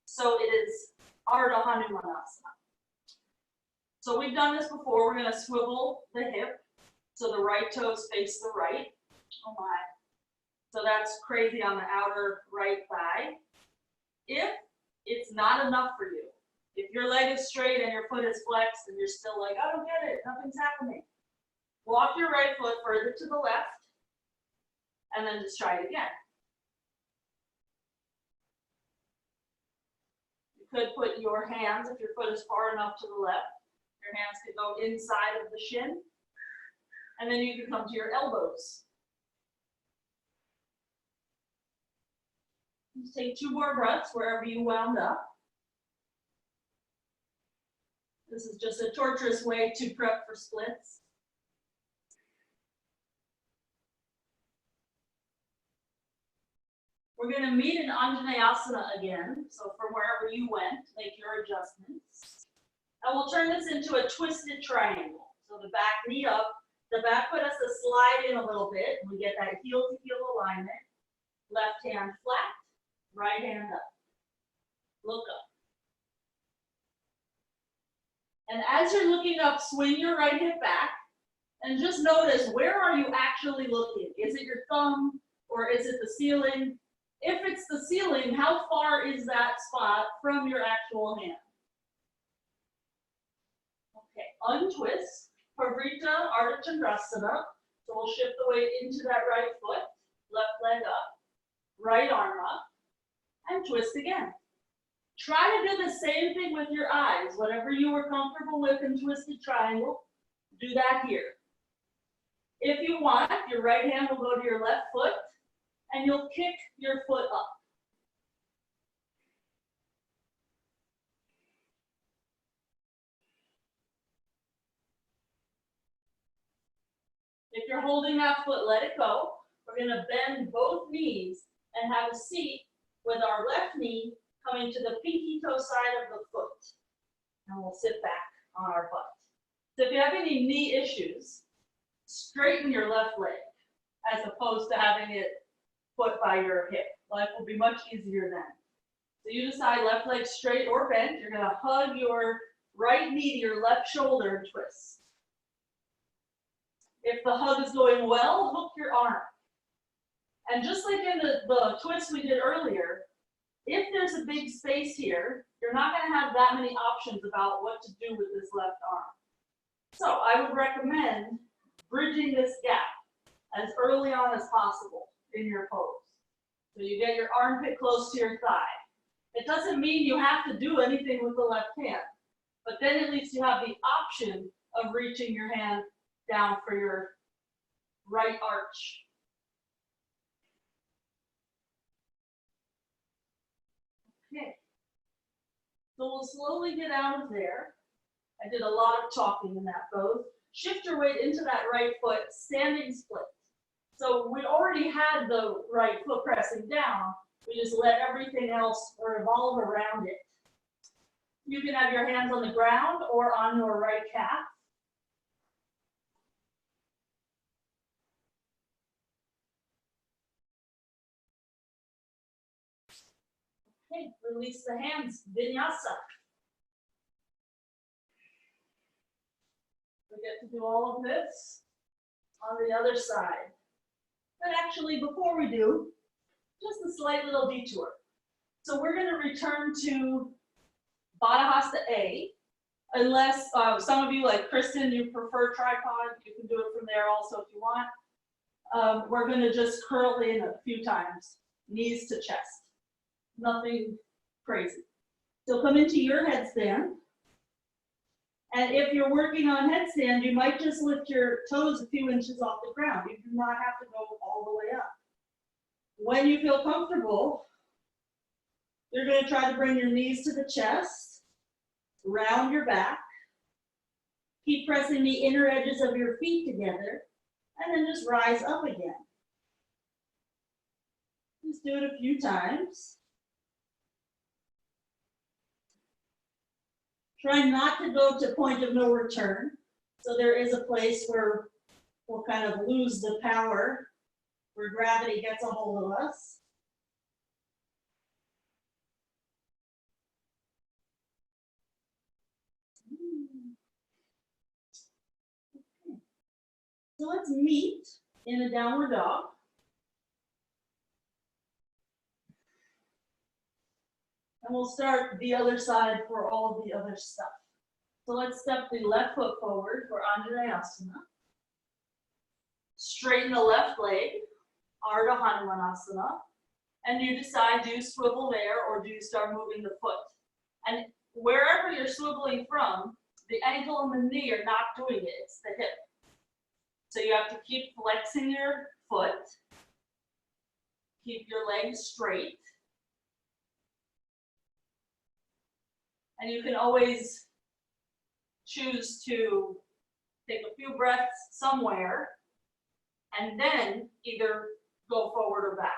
so it is Ardha Hanumanasana. So we've done this before. We're going to swivel the hip so the right toes face the right. Oh my. So that's crazy on the outer right thigh. If it's not enough for you, if your leg is straight and your foot is flexed and you're still like, I don't get it, nothing's happening. Walk your right foot further to the left and then just try it again. You could put your hands, if your foot is far enough to the left, your hands could go inside of the shin, and then you can come to your elbows. Just take 2 more breaths wherever you wound up. This is just a torturous way to prep for splits. We're going to meet in Anjaneyasana again. So from wherever you went, make your adjustments. And we'll turn this into a twisted triangle. So the back knee up, the back foot has to slide in a little bit. We get that heel to heel alignment. Left hand flat, right hand up. Look up. And as you're looking up, swing your right hip back and just notice, where are you actually looking? Is it your thumb or is it the ceiling? If it's the ceiling, how far is that spot from your actual hand? Okay, untwist, Pavrita Ardha Chandrasana. So we'll shift the weight into that right foot, left leg up, right arm up, and twist again. Try to do the same thing with your eyes. Whatever you were comfortable with in twisted triangle, do that here. If you want, your right hand will go to your left foot, and you'll kick your foot up. If you're holding that foot, let it go. We're gonna bend both knees and have a seat with our left knee coming to the pinky toe side of the foot. And we'll sit back on our butt. So if you have any knee issues, straighten your left leg as opposed to having it put by your hip. Life will be much easier then. So you decide left leg straight or bent. You're gonna hug your right knee to your left shoulder and twist. If the hug is going well, hook your arm. And just like in the twist we did earlier, if there's a big space here, you're not going to have that many options about what to do with this left arm. So I would recommend bridging this gap as early on as possible in your pose. So you get your armpit close to your thigh. It doesn't mean you have to do anything with the left hand, but then at least you have the option of reaching your hand down for your right arch. Okay, so we'll slowly get out of there. I did a lot of talking in that pose. Shift your weight into that right foot, standing split. So we already had the right foot pressing down. We just let everything else revolve around it. You can have your hands on the ground or on your right calf. Okay, release the hands, vinyasa. We get to do all of this on the other side. But actually, before we do, just a slight little detour. So we're going to return to Bakasana A, unless some of you, like Kristen, you prefer tripod. You can do it from there also if you want. We're going to just curl in a few times, knees to chest. Nothing crazy. So come into your headstand. And if you're working on headstand, you might just lift your toes a few inches off the ground. You do not have to go all the way up. When you feel comfortable, you're going to try to bring your knees to the chest, round your back, keep pressing the inner edges of your feet together, and then just rise up again. Just do it a few times. Try not to go to point of no return. So there is a place where we'll kind of lose the power, where gravity gets a hold of us. Okay. So let's meet in a downward dog. And we'll start the other side for all of the other stuff. So let's step the left foot forward for Asana. Straighten the left leg, Ardha Hanumanasana. And you decide, do you swivel there or do you start moving the foot? And wherever you're swiveling from, the ankle and the knee are not doing it, it's the hip. So you have to keep flexing your foot, keep your legs straight. And you can always choose to take a few breaths somewhere and then either go forward or back.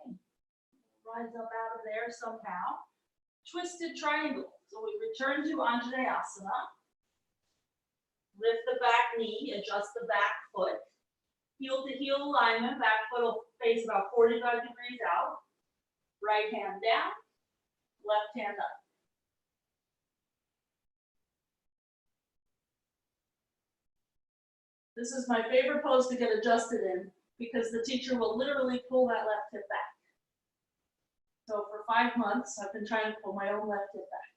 Okay. Rise up out of there somehow. Twisted triangle. So we return to Asana. Lift the back knee, adjust the back foot. Heel to heel alignment, back foot will face about 45 degrees out. Right hand down, left hand up. This is my favorite pose to get adjusted in because the teacher will literally pull that left hip back. So for 5 months, I've been trying to pull my own left hip back.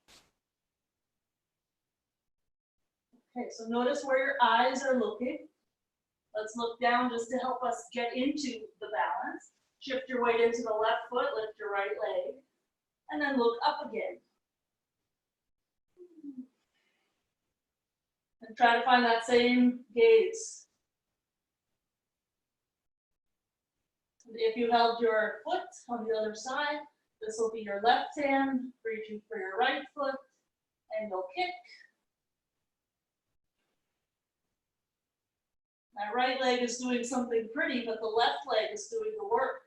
Okay, so notice where your eyes are looking. Let's look down just to help us get into the balance. Shift your weight into the left foot, lift your right leg, and then look up again. And And try to find that same gaze. And if you held your foot on the other side, this will be your left hand reaching for your right foot, and you'll kick. That right leg is doing something pretty, but the left leg is doing the work.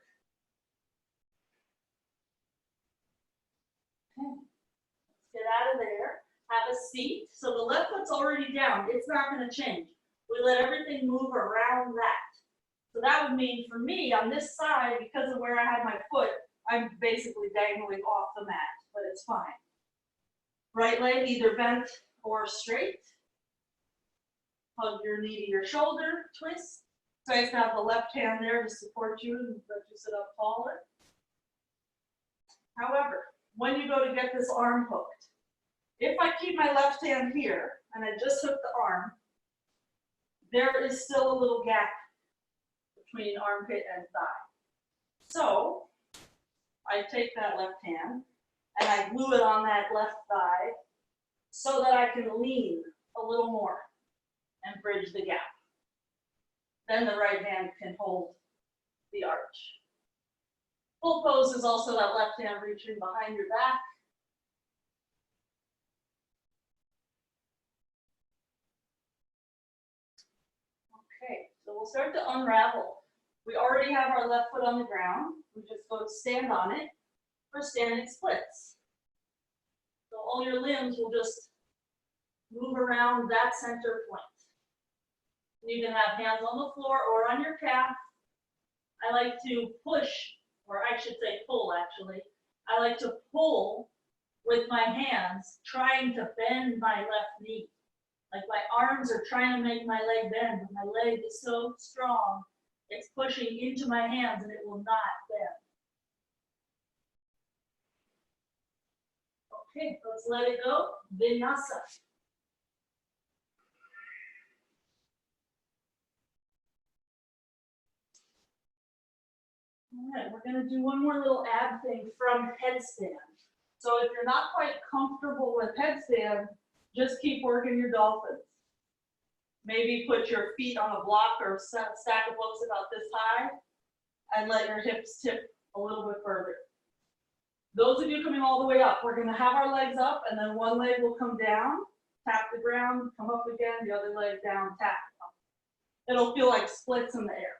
Okay. Let's get out of there. Have a seat. So the left foot's already down. It's not going to change. We let everything move around that. So that would mean for me on this side, because of where I have my foot, I'm basically dangling off the mat, but it's fine. Right leg either bent or straight. Hug your knee to your shoulder, twist. It's nice to have the left hand there to support you and let you sit up taller. However, when you go to get this arm hooked, if I keep my left hand here and I just hook the arm, there is still a little gap between armpit and thigh. So I take that left hand and I glue it on that left thigh so that I can lean a little more and bridge the gap. Then the right hand can hold the arch. Full pose is also that left hand reaching behind your back. Okay, so we'll start to unravel. We already have our left foot on the ground. We just go to stand on it for standing splits. So all your limbs will just move around that center point. You can have hands on the floor or on your calf. I like to push, or I should say pull actually. I like to pull with my hands, trying to bend my left knee. Like my arms are trying to make my leg bend, but my leg is so strong, it's pushing into my hands and it will not bend. Okay, let's let it go. Vinyasa. All right, we're going to do one more little ab thing from headstand. So if you're not quite comfortable with headstand, just keep working your dolphins. Maybe put your feet on a block or a stack of books about this high and let your hips tip a little bit further. Those of you coming all the way up, we're going to have our legs up and then one leg will come down, tap the ground, come up again, the other leg down, tap up. It'll feel like splits in the air.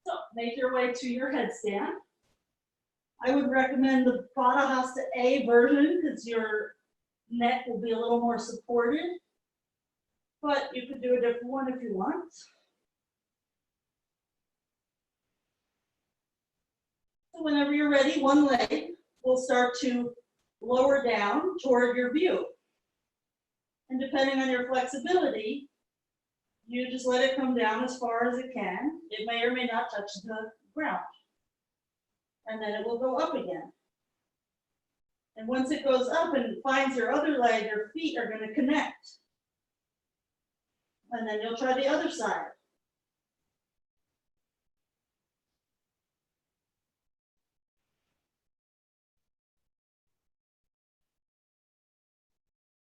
So make your way to your headstand. I would recommend the Bakasana A version because your neck will be a little more supported, but you could do a different one if you want. So whenever you're ready, one leg will start to lower down toward your view. And depending on your flexibility, you just let it come down as far as it can. It may or may not touch the ground. And then it will go up again. And once it goes up and finds your other leg, your feet are going to connect. And then you'll try the other side.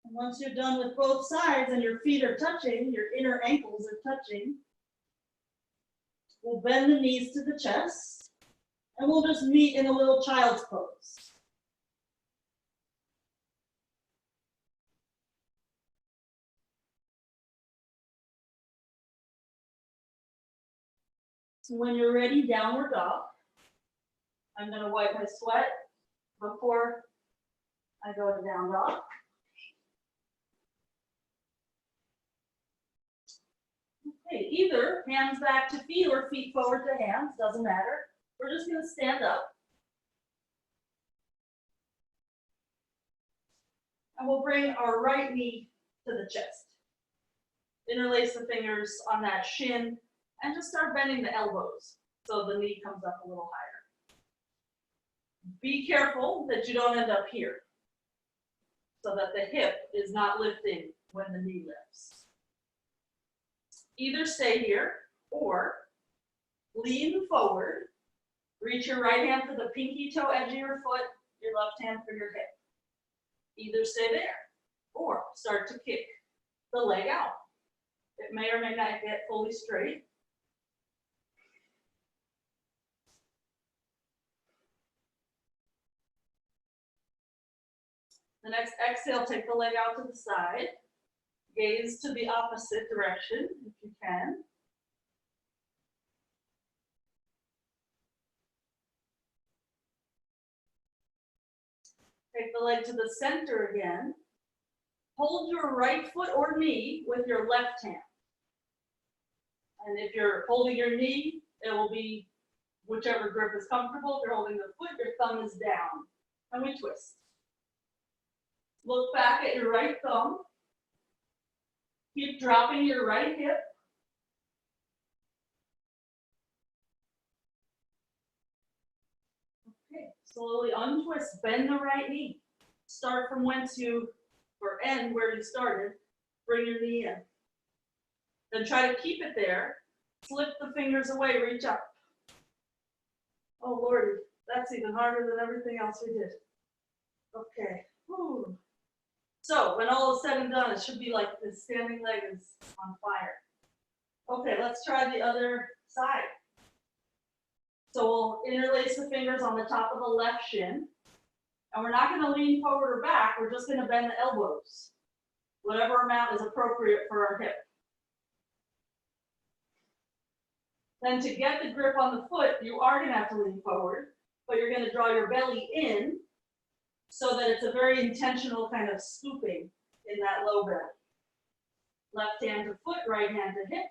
And once you're done with both sides and your feet are touching, your inner ankles are touching, we'll bend the knees to the chest, and we'll just meet in a little child's pose. So when you're ready, downward dog. I'm going to wipe my sweat before I go to down dog. Okay, either hands back to feet or feet forward to hands, doesn't matter. We're just going to stand up. And we'll bring our right knee to the chest. Interlace the fingers on that shin and just start bending the elbows so the knee comes up a little higher. Be careful that you don't end up here so that the hip is not lifting when the knee lifts. Either stay here or lean forward. Reach your right hand for the pinky toe edge of your foot, your left hand for your hip. Either stay there or start to kick the leg out. It may or may not get fully straight. The next exhale, take the leg out to the side. Gaze to the opposite direction if you can. Take the leg to the center again. Hold your right foot or knee with your left hand. And if you're holding your knee, it will be whichever grip is comfortable. If you're holding the foot, your thumb is down. And we twist. Look back at your right thumb. Keep dropping your right hip. Okay, slowly untwist, bend the right knee. Start from whence you, or end where you started. Bring your knee in. Then try to keep it there. Slip the fingers away, reach up. Oh Lordy, that's even harder than everything else we did. Okay. Whew. So when all is said and done, it should be like the standing leg is on fire. Okay, let's try the other side. So we'll interlace the fingers on the top of the left shin. And we're not going to lean forward or back. We're just going to bend the elbows. Whatever amount is appropriate for our hip. Then to get the grip on the foot, you are going to have to lean forward, but you're going to draw your belly in so that it's a very intentional kind of scooping in that low belly. Left hand to foot, right hand to hip.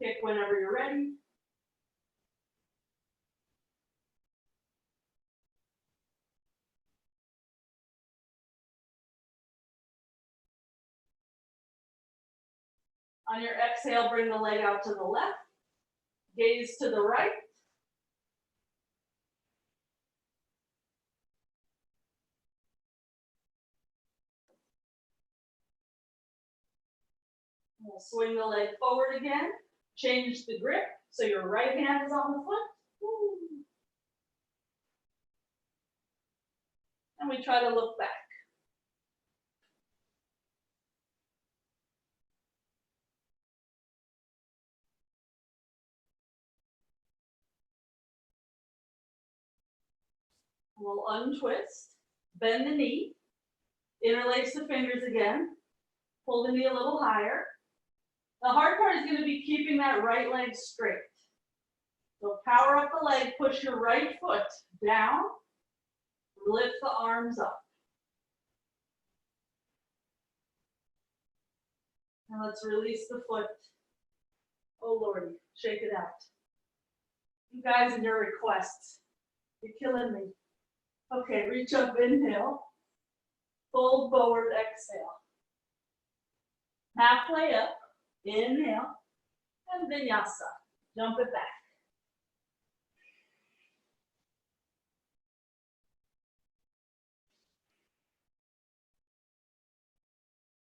Kick whenever you're ready. On your exhale, bring the leg out to the left. Gaze to the right. We'll swing the leg forward again. Change the grip so your right hand is on the foot. Woo. And we try to look back. We'll untwist, bend the knee, interlace the fingers again, pull the knee a little higher. The hard part is going to be keeping that right leg straight. So power up the leg, push your right foot down, lift the arms up. And let's release the foot. Oh Lordy, shake it out. You guys and your requests, you're killing me. Okay, reach up, inhale. Fold forward, exhale. Halfway up, inhale. And vinyasa, jump it back.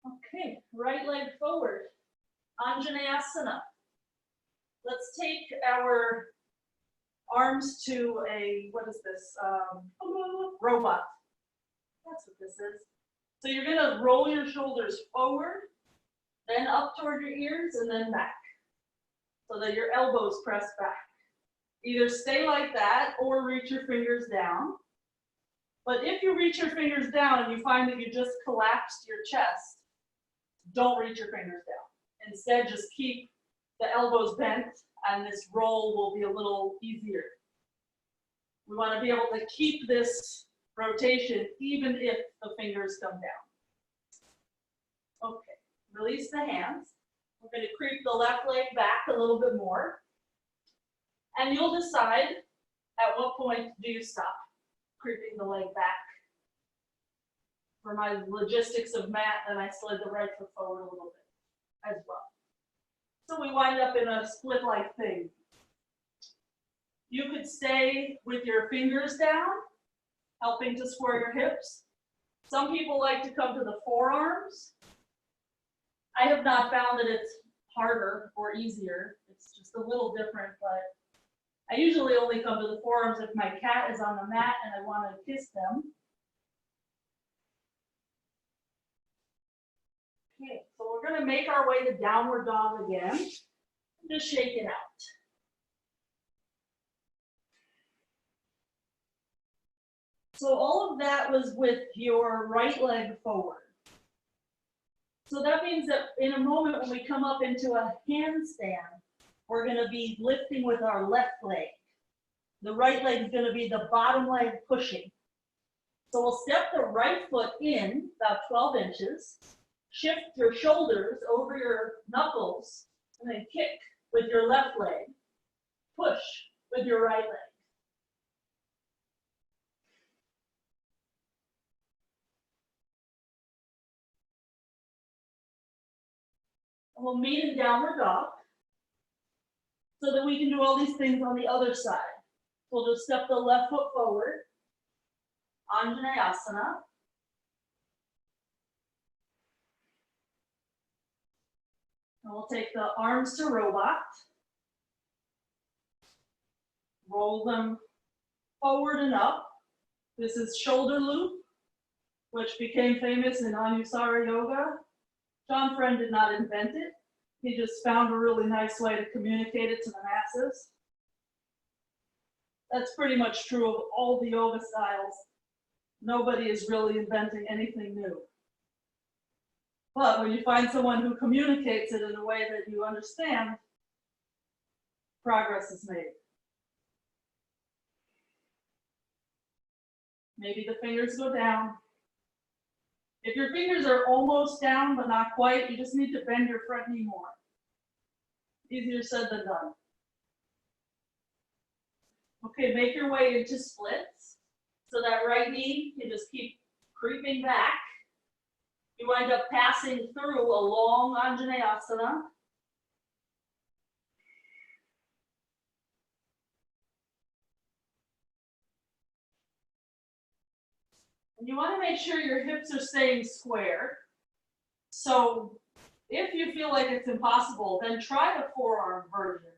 Okay, right leg forward, Anjaneyasana. Let's take our arms to a, what is this, robot. That's what this is. So you're gonna roll your shoulders forward, then up toward your ears, and then back. So that your elbows press back. Either stay like that or reach your fingers down. But if you reach your fingers down and you find that you just collapsed your chest, don't reach your fingers down. Instead, just keep the elbows bent and this roll will be a little easier. We want to be able to keep this rotation even if the fingers come down. Okay, release the hands. We're going to creep the left leg back a little bit more. And you'll decide at what point do you stop creeping the leg back. For my logistics of mat, then I slid the right foot forward a little bit as well. So we wind up in a split-like thing. You could stay with your fingers down, helping to square your hips. Some people like to come to the forearms. I have not found that it's harder or easier. It's just a little different, but I usually only come to the forearms if my cat is on the mat and I want to kiss them. Okay, So we're going to make our way to downward dog again. Just shake it out. So all of that was with your right leg forward. So that means that in a moment when we come up into a handstand, we're going to be lifting with our left leg. The right leg is going to be the bottom leg pushing. So we'll step the right foot in about 12 inches, shift your shoulders over your knuckles, and then kick with your left leg. Push with your right leg. And we'll meet in downward dog so that we can do all these things on the other side. We'll just step the left foot forward, Asana. And we'll take the arms to robot, roll them forward and up. This is shoulder loop, which became famous in Anusara Yoga. John Friend did not invent it. He just found a really nice way to communicate it to the masses. That's pretty much true of all the yoga styles. Nobody is really inventing anything new. But when you find someone who communicates it in a way that you understand, progress is made. Maybe the fingers go down. If your fingers are almost down but not quite, you just need to bend your front knee more. Easier said than done. Okay, make your way into splits. So that right knee can just keep creeping back. You wind up passing through a long Asana. And you want to make sure your hips are staying square. So if you feel like it's impossible, then try the forearm version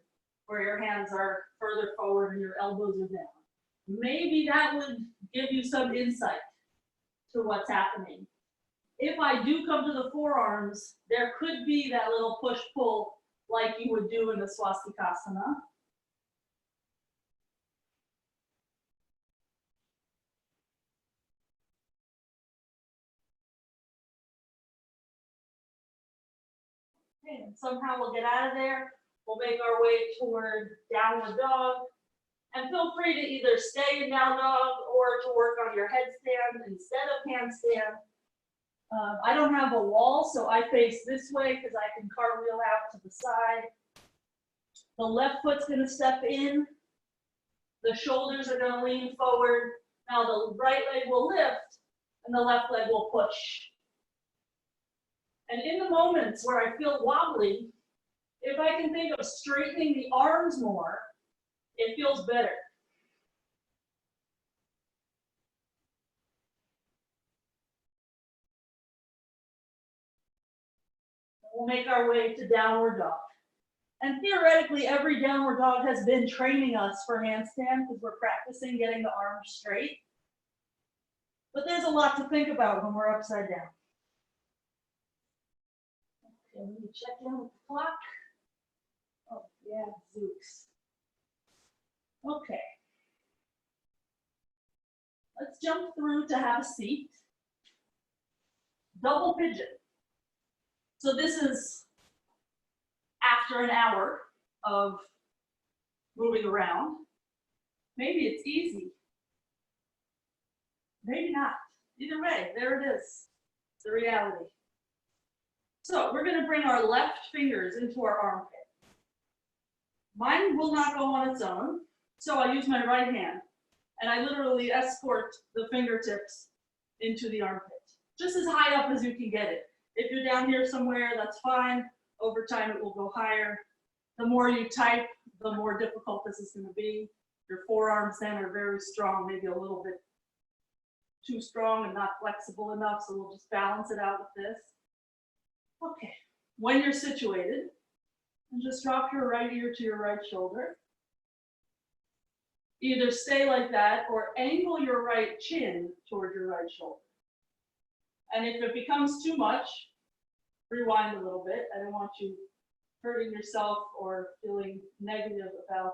where your hands are further forward and your elbows are down. Maybe that would give you some insight to what's happening. If I do come to the forearms, there could be that little push-pull like you would do in the swastikasana. Okay, and somehow we'll get out of there. We'll make our way toward downward dog. And feel free to either stay in down dog or to work on your headstand instead of handstand. I don't have a wall, so I face this way because I can cartwheel out to the side. The left foot's going to step in. The shoulders are going to lean forward. Now the right leg will lift and the left leg will push. And in the moments where I feel wobbly, if I can think of straightening the arms more, it feels better. We'll make our way to downward dog. And theoretically, every downward dog has been training us for handstand because we're practicing getting the arms straight. But there's a lot to think about when we're upside down. Okay, let me check in with the clock. Oh, yeah, zooks. Okay. Let's jump through to have a seat. Double pigeon. So this is after an hour of moving around. Maybe it's easy. Maybe not. Either way, there it is. The reality. So we're going to bring our left fingers into our armpit. Mine will not go on its own, so I use my right hand. And I literally escort the fingertips into the armpit, just as high up as you can get it. If you're down here somewhere, that's fine. Over time, it will go higher. The more you type, the more difficult this is going to be. Your forearms then are very strong, maybe a little bit too strong and not flexible enough, so we'll just balance it out with this. Okay, when you're situated, and just drop your right ear to your right shoulder. Either stay like that or angle your right chin toward your right shoulder. And if it becomes too much, rewind a little bit. I don't want you hurting yourself or feeling negative about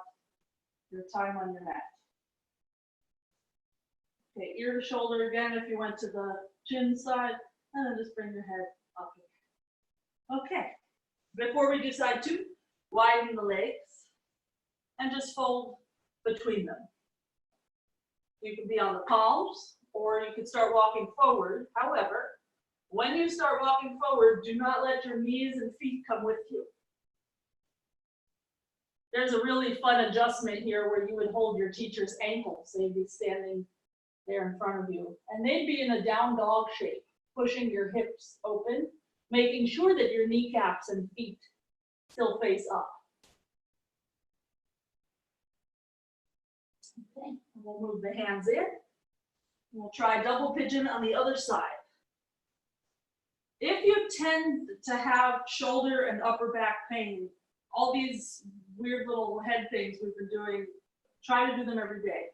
your time on your mat. Okay, ear to shoulder again if you went to the chin side, and then just bring your head up here. Okay, before we decide to, widen the legs and just fold between them. You can be on the palms, or you can start walking forward. However, when you start walking forward, do not let your knees and feet come with you. There's a really fun adjustment here where you would hold your teacher's ankles. They'd be standing there in front of you, and they'd be in a down dog shape, pushing your hips open, making sure that your kneecaps and feet still face up. Okay, we'll move the hands in. We'll try double pigeon on the other side. If you tend to have shoulder and upper back pain, all these weird little head things we've been doing, try to do them every day.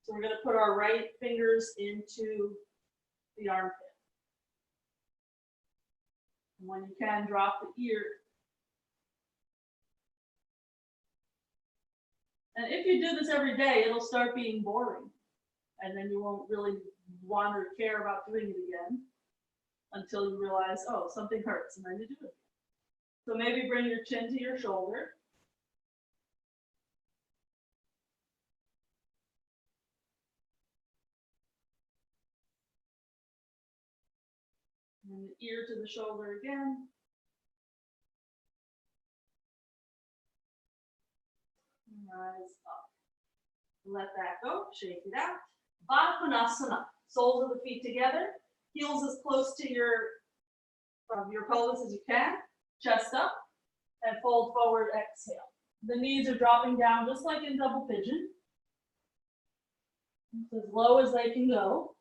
So we're going to put our right fingers into the armpit. And when you can, drop the ear. And if you do this every day, it'll start being boring. And then you won't really want or care about doing it again until you realize, oh, something hurts, and then you do it. So maybe bring your chin to your shoulder. And the ear to the shoulder again. Rise up. Let that go, shake it out. Bakasana, soles of the feet together, heels as close to your pelvis as you can, chest up, and fold forward, exhale. The knees are dropping down just like in double pigeon. It's as low as they can go.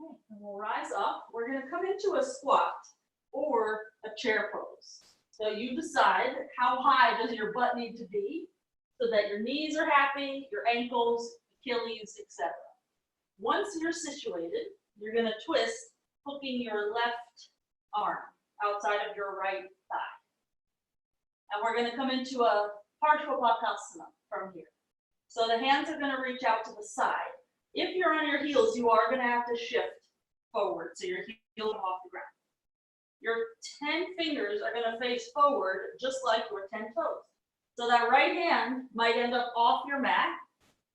Okay, and we'll rise up. We're going to come into a squat or a chair pose. So you decide how high does your butt need to be so that your knees are happy, your ankles, Achilles, etc. Once you're situated, you're going to twist, hooking your left arm outside of your right thigh. And we're going to come into a parsva bakasana from here. So the hands are going to reach out to the side. If you're on your heels, you are going to have to shift forward so your heels are off the ground. Your 10 fingers are going to face forward just like your 10 toes. So that right hand might end up off your mat.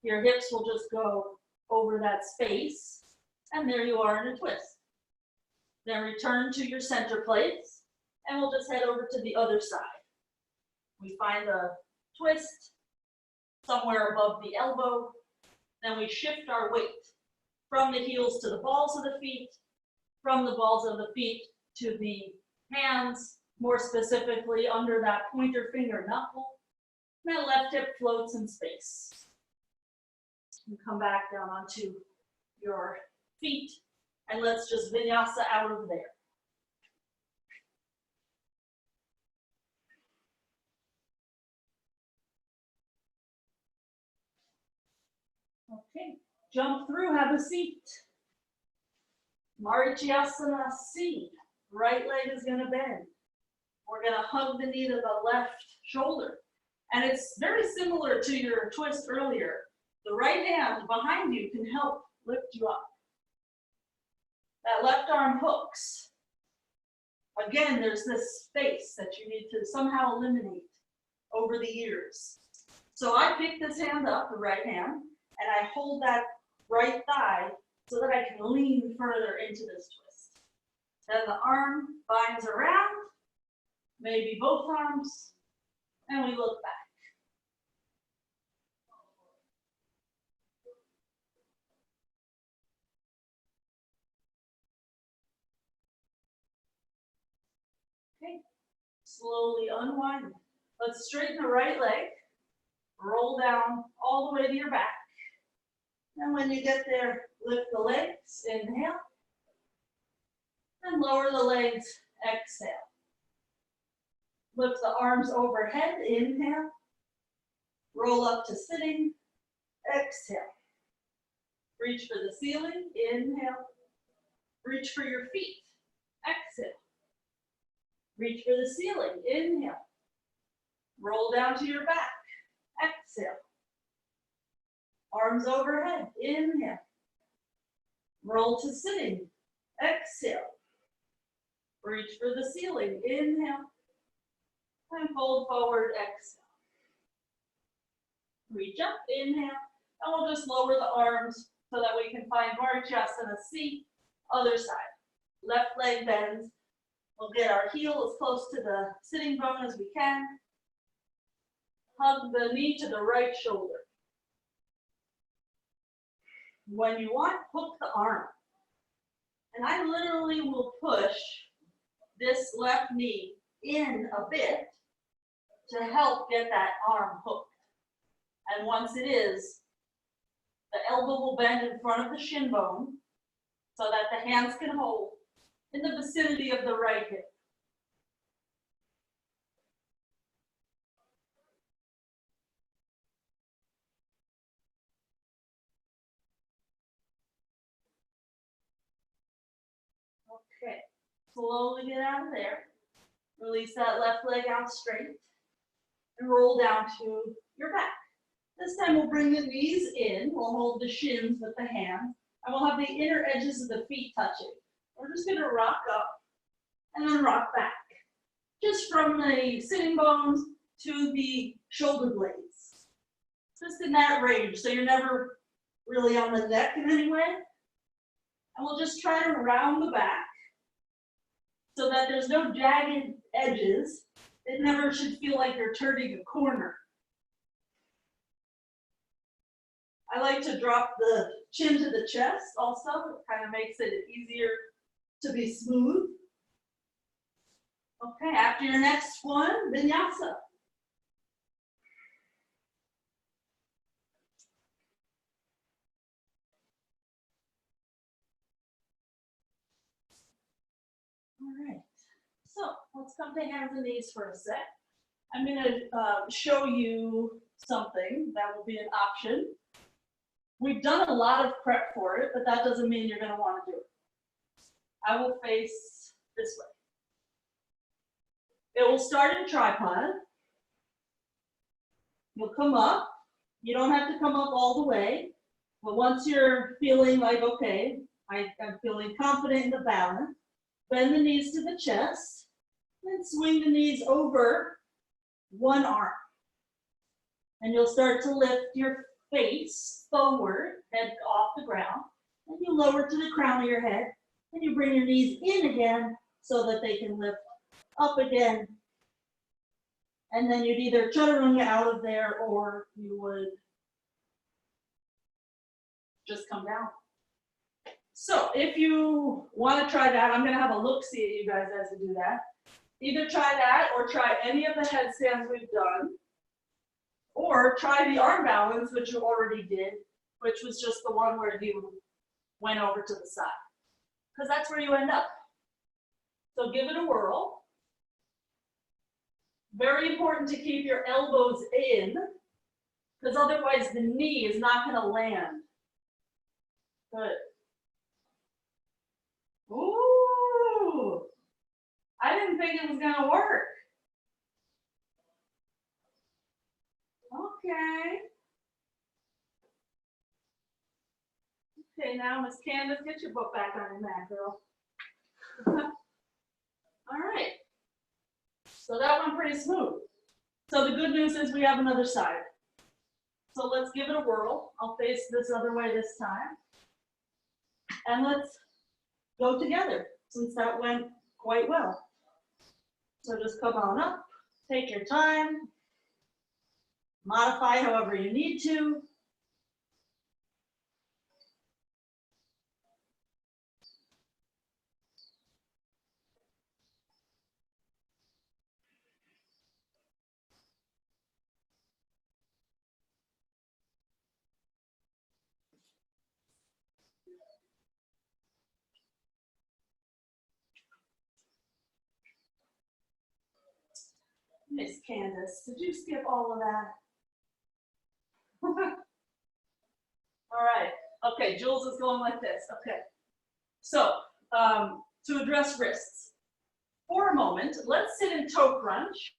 Your hips will just go over that space, and there you are in a twist. Then return to your center place, and we'll just head over to the other side. We find a twist somewhere above the elbow, then we shift our weight from the heels to the balls of the feet, from the balls of the feet to the hands, more specifically under that pointer finger knuckle. And that left hip floats in space. And come back down onto your feet, and let's just vinyasa out of there. Okay, jump through, have a seat. Marichyasana C. Right leg is going to bend. We're going to hug the knee to the left shoulder. And it's very similar to your twist earlier. The right hand behind you can help lift you up. That left arm hooks. Again, there's this space that you need to somehow eliminate over the ears. So I pick this hand up, the right hand, and I hold that right thigh so that I can lean further into this twist. Then the arm binds around, maybe both arms, and we look back. Okay, slowly unwind. Let's straighten the right leg, roll down all the way to your back. And when you get there, lift the legs, inhale, and lower the legs, exhale. Lift the arms overhead, inhale, roll up to sitting, exhale. Reach for the ceiling, inhale. Reach for your feet, exhale. Reach for the ceiling, inhale. Roll down to your back, exhale. Arms overhead, inhale. Roll to sitting, exhale. Reach for the ceiling, inhale. And fold forward, exhale. Reach up, inhale. And we'll just lower the arms so that we can find bakasana C, other side. Left leg bends. We'll get our heel as close to the sitting bone as we can. Hug the knee to the right shoulder. When you want, hook the arm. And I literally will push this left knee in a bit to help get that arm hooked. And once it is, the elbow will bend in front of the shin bone so that the hands can hold in the vicinity of the right hip. Okay, slowly get out of there. Release that left leg out straight and roll down to your back. This time we'll bring the knees in. We'll hold the shins with the hands, and we'll have the inner edges of the feet touching. We're just going to rock up and then rock back. Just from the sitting bones to the shoulder blades. Just in that range, so you're never really on the neck in any way. And we'll just try to round the back so that there's no jagged edges. It never should feel like you're turning a corner. I like to drop the chin to the chest also. It kind of makes it easier to be smooth. Okay, after your next one, vinyasa. All right, so let's come to hands and knees for a sec. I'm going to show you something that will be an option. We've done a lot of prep for it, but that doesn't mean you're going to want to do it. I will face this way. It will start in tripod. You'll come up. You don't have to come up all the way, but once you're feeling like, okay, I'm feeling confident in the balance, bend the knees to the chest, and swing the knees over one arm. And you'll start to lift your face forward, head off the ground, and you lower to the crown of your head, and you bring your knees in again so that they can lift up again. And then you'd either chaturanga out of there or you would just come down. So if you want to try that, I'm going to have a look-see at you guys as you do that. Either try that or try any of the headstands we've done. Or try the arm balance, which you already did, which was just the one where you went over to the side. Because that's where you end up. So give it a whirl. Very important to keep your elbows in, because otherwise the knee is not going to land. Good. Ooh, I didn't think it was going to work. Okay. Okay, now Miss Candace, get your book back on your mat, girl. All right. So that went pretty smooth. So the good news is we have another side. So let's give it a whirl. I'll face this other way this time. And let's go together, since that went quite well. So just come on up, take your time. Modify however you need to. Miss Candace, did you skip all of that? All right. Okay, Jules is going like this. Okay. So, to address wrists, for a moment, let's sit in toe crunch,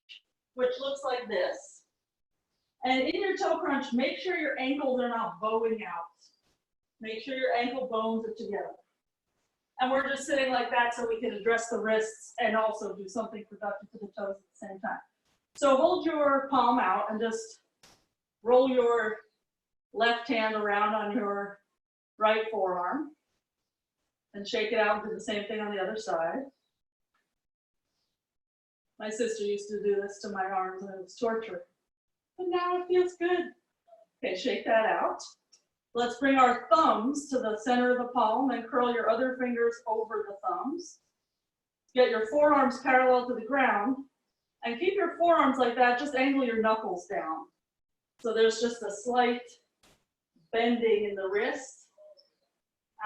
which looks like this. And in your toe crunch, make sure your ankles are not bowing out. Make sure your ankle bones are together. And we're just sitting like that so we can address the wrists and also do something productive to the toes at the same time. So hold your palm out and just roll your left hand around on your right forearm and shake it out and do the same thing on the other side. My sister used to do this to my arms and it was torture. But now it feels good. Okay, shake that out. Let's bring our thumbs to the center of the palm and curl your other fingers over the thumbs. Get your forearms parallel to the ground and keep your forearms like that, just angle your knuckles down. So there's just a slight bending in the wrist.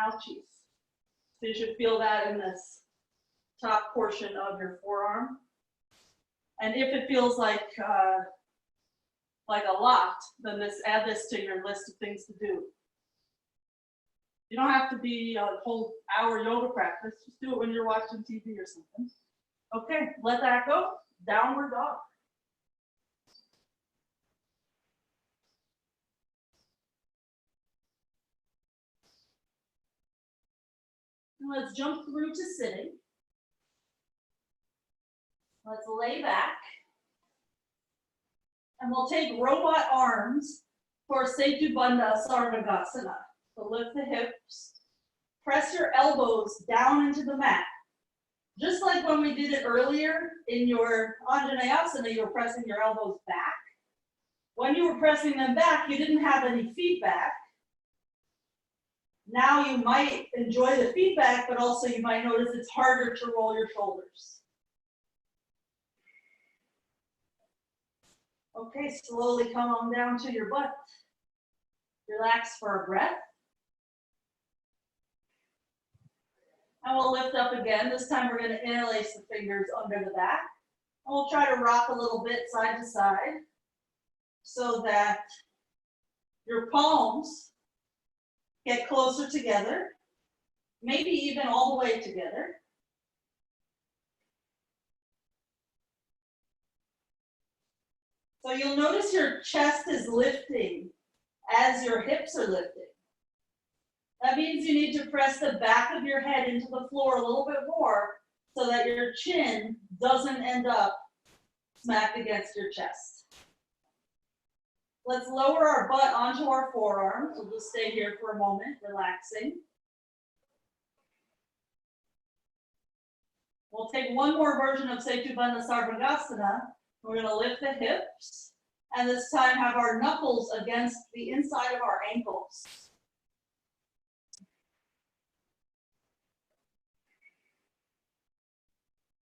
Ouchies. So you should feel that in this top portion of your forearm. And if it feels like a lot, then add this to your list of things to do. You don't have to be a whole hour yoga practice. Just do it when you're watching TV or something. Okay, let that go. Downward dog. And let's jump through to sitting. Let's lay back. And we'll take robot arms for Setu Bandha Sarvangasana. So lift the hips. Press your elbows down into the mat. Just like when we did it earlier in your Anjaneyasana, you were pressing your elbows back. When you were pressing them back, you didn't have any feedback. Now you might enjoy the feedback, but also you might notice it's harder to roll your shoulders. Okay, slowly come on down to your butt. Relax for a breath. And we'll lift up again. This time we're going to interlace the fingers under the back. And we'll try to rock a little bit side to side so that your palms get closer together, maybe even all the way together. So you'll notice your chest is lifting as your hips are lifting. That means you need to press the back of your head into the floor a little bit more so that your chin doesn't end up smacked against your chest. Let's lower our butt onto our forearms. We'll just stay here for a moment, relaxing. We'll take one more version of Setu Bandha Sarvangasana. We're going to lift the hips, and this time have our knuckles against the inside of our ankles.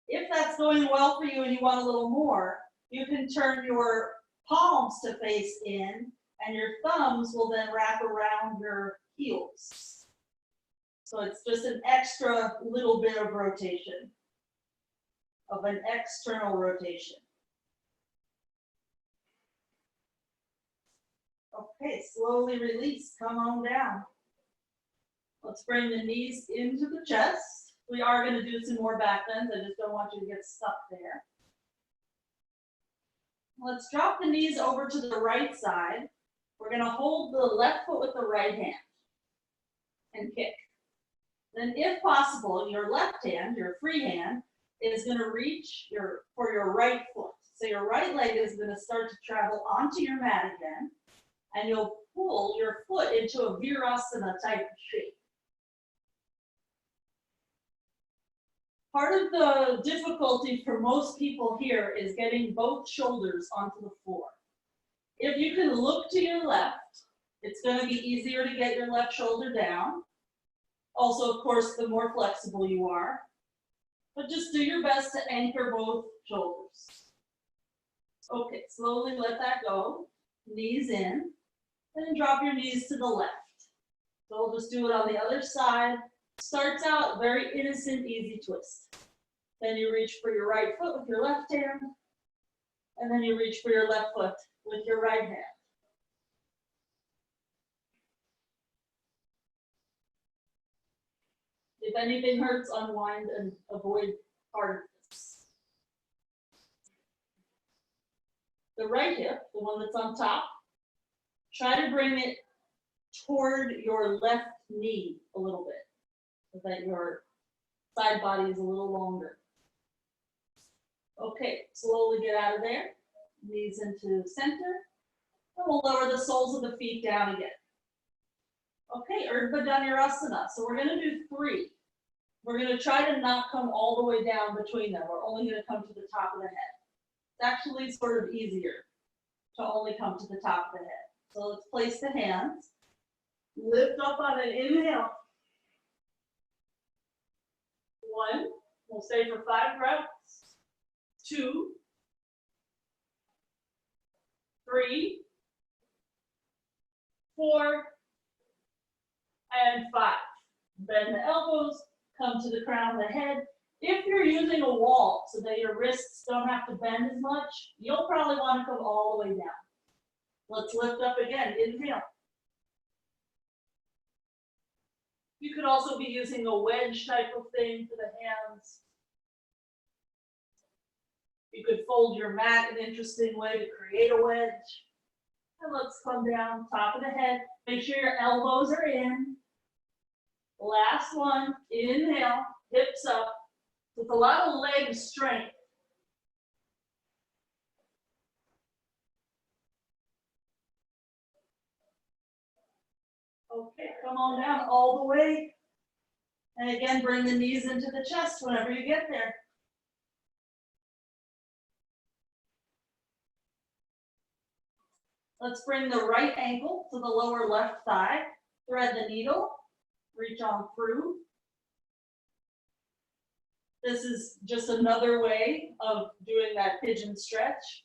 If that's going well for you and you want a little more, you can turn your palms to face in, and your thumbs will then wrap around your heels. So it's just an extra little bit of rotation, of an external rotation. Okay, slowly release, come on down. Let's bring the knees into the chest. We are going to do some more back bends. I just don't want you to get stuck there. Let's drop the knees over to the right side. We're going to hold the left foot with the right hand and kick. Then if possible, your left hand, your free hand, is going to reach for your right foot. So your right leg is going to start to travel onto your mat again, and you'll pull your foot into a virasana type of shape. Part of the difficulty for most people here is getting both shoulders onto the floor. If you can look to your left, it's going to be easier to get your left shoulder down. Also, of course, the more flexible you are. But just do your best to anchor both shoulders. Okay, slowly let that go. Knees in. Then drop your knees to the left. So we'll just do it on the other side. Starts out very innocent, easy twist. Then you reach for your right foot with your left hand. And then you reach for your left foot with your right hand. If anything hurts, unwind and avoid part of this. The right hip, the one that's on top, try to bring it toward your left knee a little bit so that your side body is a little longer. Okay, slowly get out of there. Knees into center. And we'll lower the soles of the feet down again. Okay, Urdhva Dhanurasana. So we're going to do 3. We're going to try to not come all the way down between them. We're only going to come to the top of the head. It's actually sort of easier to only come to the top of the head. So let's place the hands. Lift up on an inhale. 1. We'll stay for 5 breaths. 2. 3. 4. And 5. Bend the elbows, come to the crown of the head. If you're using a wall so that your wrists don't have to bend as much, you'll probably want to come all the way down. Let's lift up again. Inhale. You could also be using a wedge type of thing for the hands. You could fold your mat in an interesting way to create a wedge. And let's come down, top of the head. Make sure your elbows are in. Last one, inhale, hips up, with a lot of leg strength. Okay, come on down all the way. And again, bring the knees into the chest whenever you get there. Let's bring the right ankle to the lower left thigh. Thread the needle, reach on through. This is just another way of doing that pigeon stretch.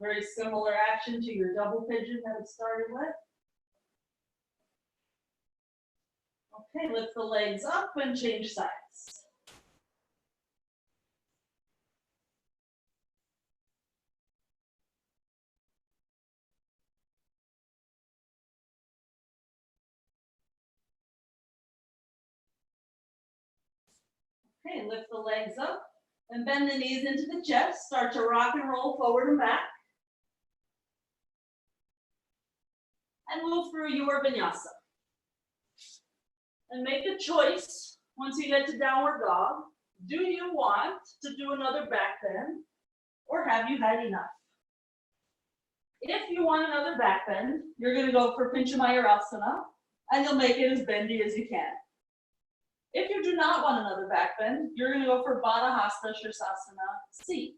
Very similar action to your double pigeon that we started with. Okay, lift the legs up and change sides. Okay, lift the legs up and bend the knees into the chest. Start to rock and roll forward and back. And move through your vinyasa. And make a choice once you get to downward dog. Do you want to do another back bend, or have you had enough? If you want another back bend, you're going to go for Pincha Mayurasana, and you'll make it as bendy as you can. If you do not want another back bend, you're going to go for Baddha Hasta Shirsasana C.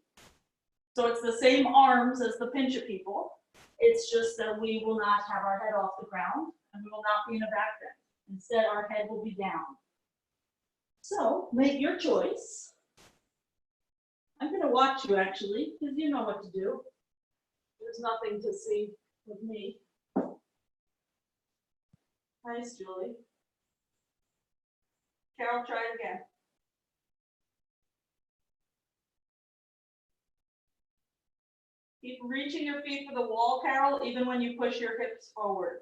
So it's the same arms as the Pincha people. It's just that we will not have our head off the ground, and we will not be in a back bend. Instead, our head will be down. So make your choice. I'm going to watch you actually, because you know what to do. There's nothing to see with me. Nice, Julie. Carol, try it again. Keep reaching your feet for the wall, Carol, even when you push your hips forward.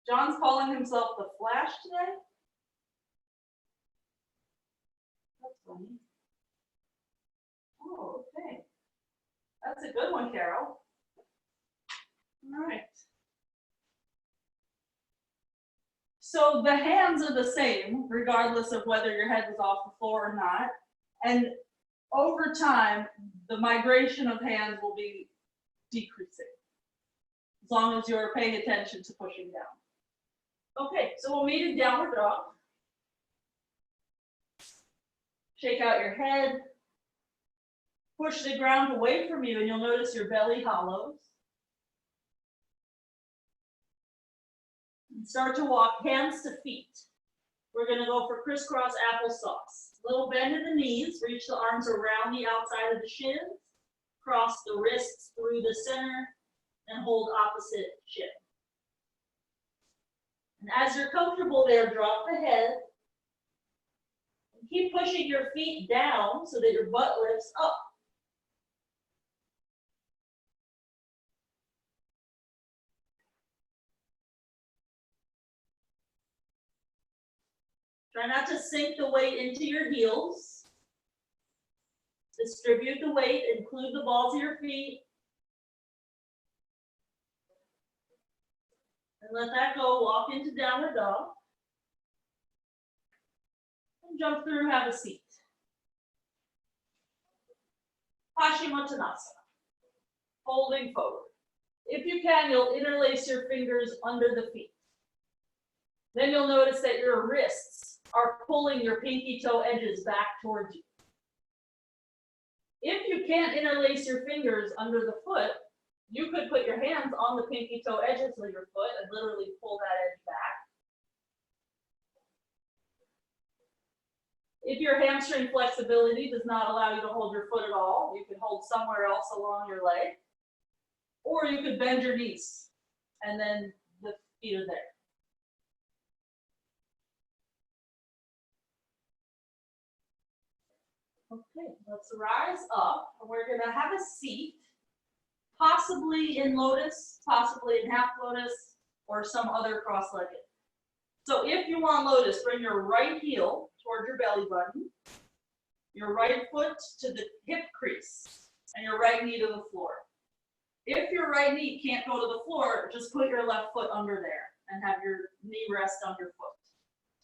John's calling himself the Flash today. That's funny. Oh, okay. That's a good one, Carol. All right. So the hands are the same, regardless of whether your head was off the floor or not. And over time, the migration of hands will be decreasing, as long as you're paying attention to pushing down. Okay, so we'll meet in downward dog. Shake out your head. Push the ground away from you, and you'll notice your belly hollows. And start to walk hands to feet. We're going to go for crisscross applesauce. Little bend in the knees. Reach the arms around the outside of the shins. Cross the wrists through the center, and hold opposite shin. And as you're comfortable there, drop the head. And keep pushing your feet down so that your butt lifts up. Try not to sink the weight into your heels. Distribute the weight, include the balls of your feet. And let that go, walk into downward dog. And jump through, have a seat. Paschimottanasana. Folding forward. If you can, you'll interlace your fingers under the feet. Then you'll notice that your wrists are pulling your pinky toe edges back towards you. If you can't interlace your fingers under the foot, you could put your hands on the pinky toe edges of your foot and literally pull that edge back. If your hamstring flexibility does not allow you to hold your foot at all, you could hold somewhere else along your leg. Or you could bend your knees and then the feet are there. Okay, let's rise up. We're gonna have a seat, possibly in lotus, possibly in half lotus, or some other cross-legged. So if you want lotus, bring your right heel toward your belly button, your right foot to the hip crease, and your right knee to the floor. If your right knee can't go to the floor, just put your left foot under there and have your knee rest on your foot.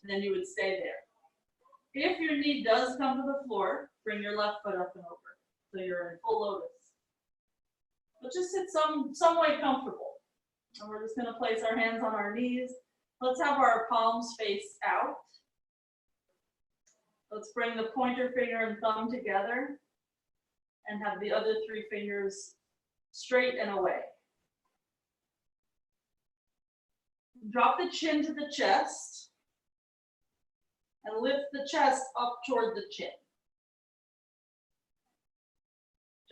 And then you would stay there. If your knee does come to the floor, bring your left foot up and over. So you're in full lotus. But just sit some way comfortable. And we're just going to place our hands on our knees. Let's have our palms face out. Let's bring the pointer finger and thumb together and have the other three fingers straight and away. Drop the chin to the chest and lift the chest up toward the chin.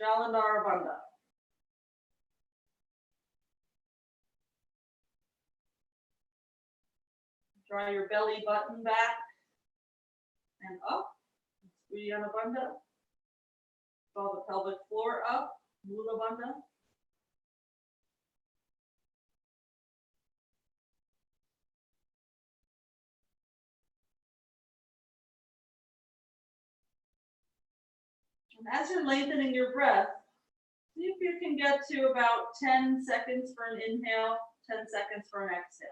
Jalandhara Bandha. Draw your belly button back and up. Uddiyana Bandha. Draw the pelvic floor up. Mula Bandha. And as you're lengthening your breath, see if you can get to about 10 seconds for an inhale, 10 seconds for an exhale.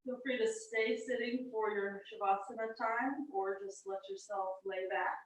Feel free to stay sitting for your Shavasana time or just let yourself lay back.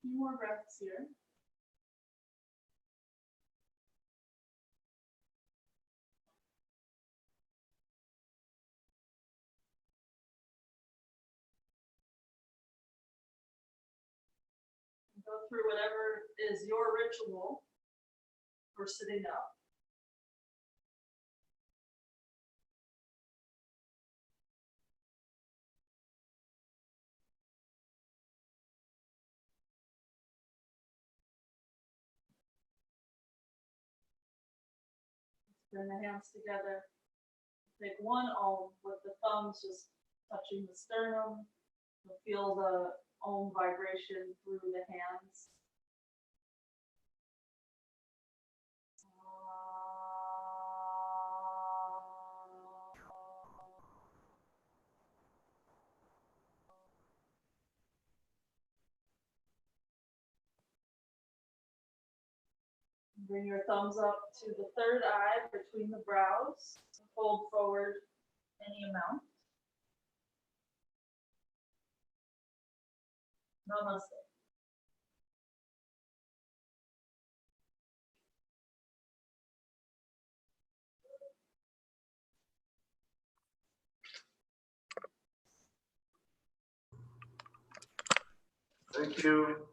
few more breaths here. Go through whatever is your ritual for sitting up. Bring the hands together. Take one Om with the thumbs just touching the sternum. You'll feel the Om vibration through the hands. Bring your thumbs up to the third eye between the brows. Fold forward any amount. Namaste. Thank you.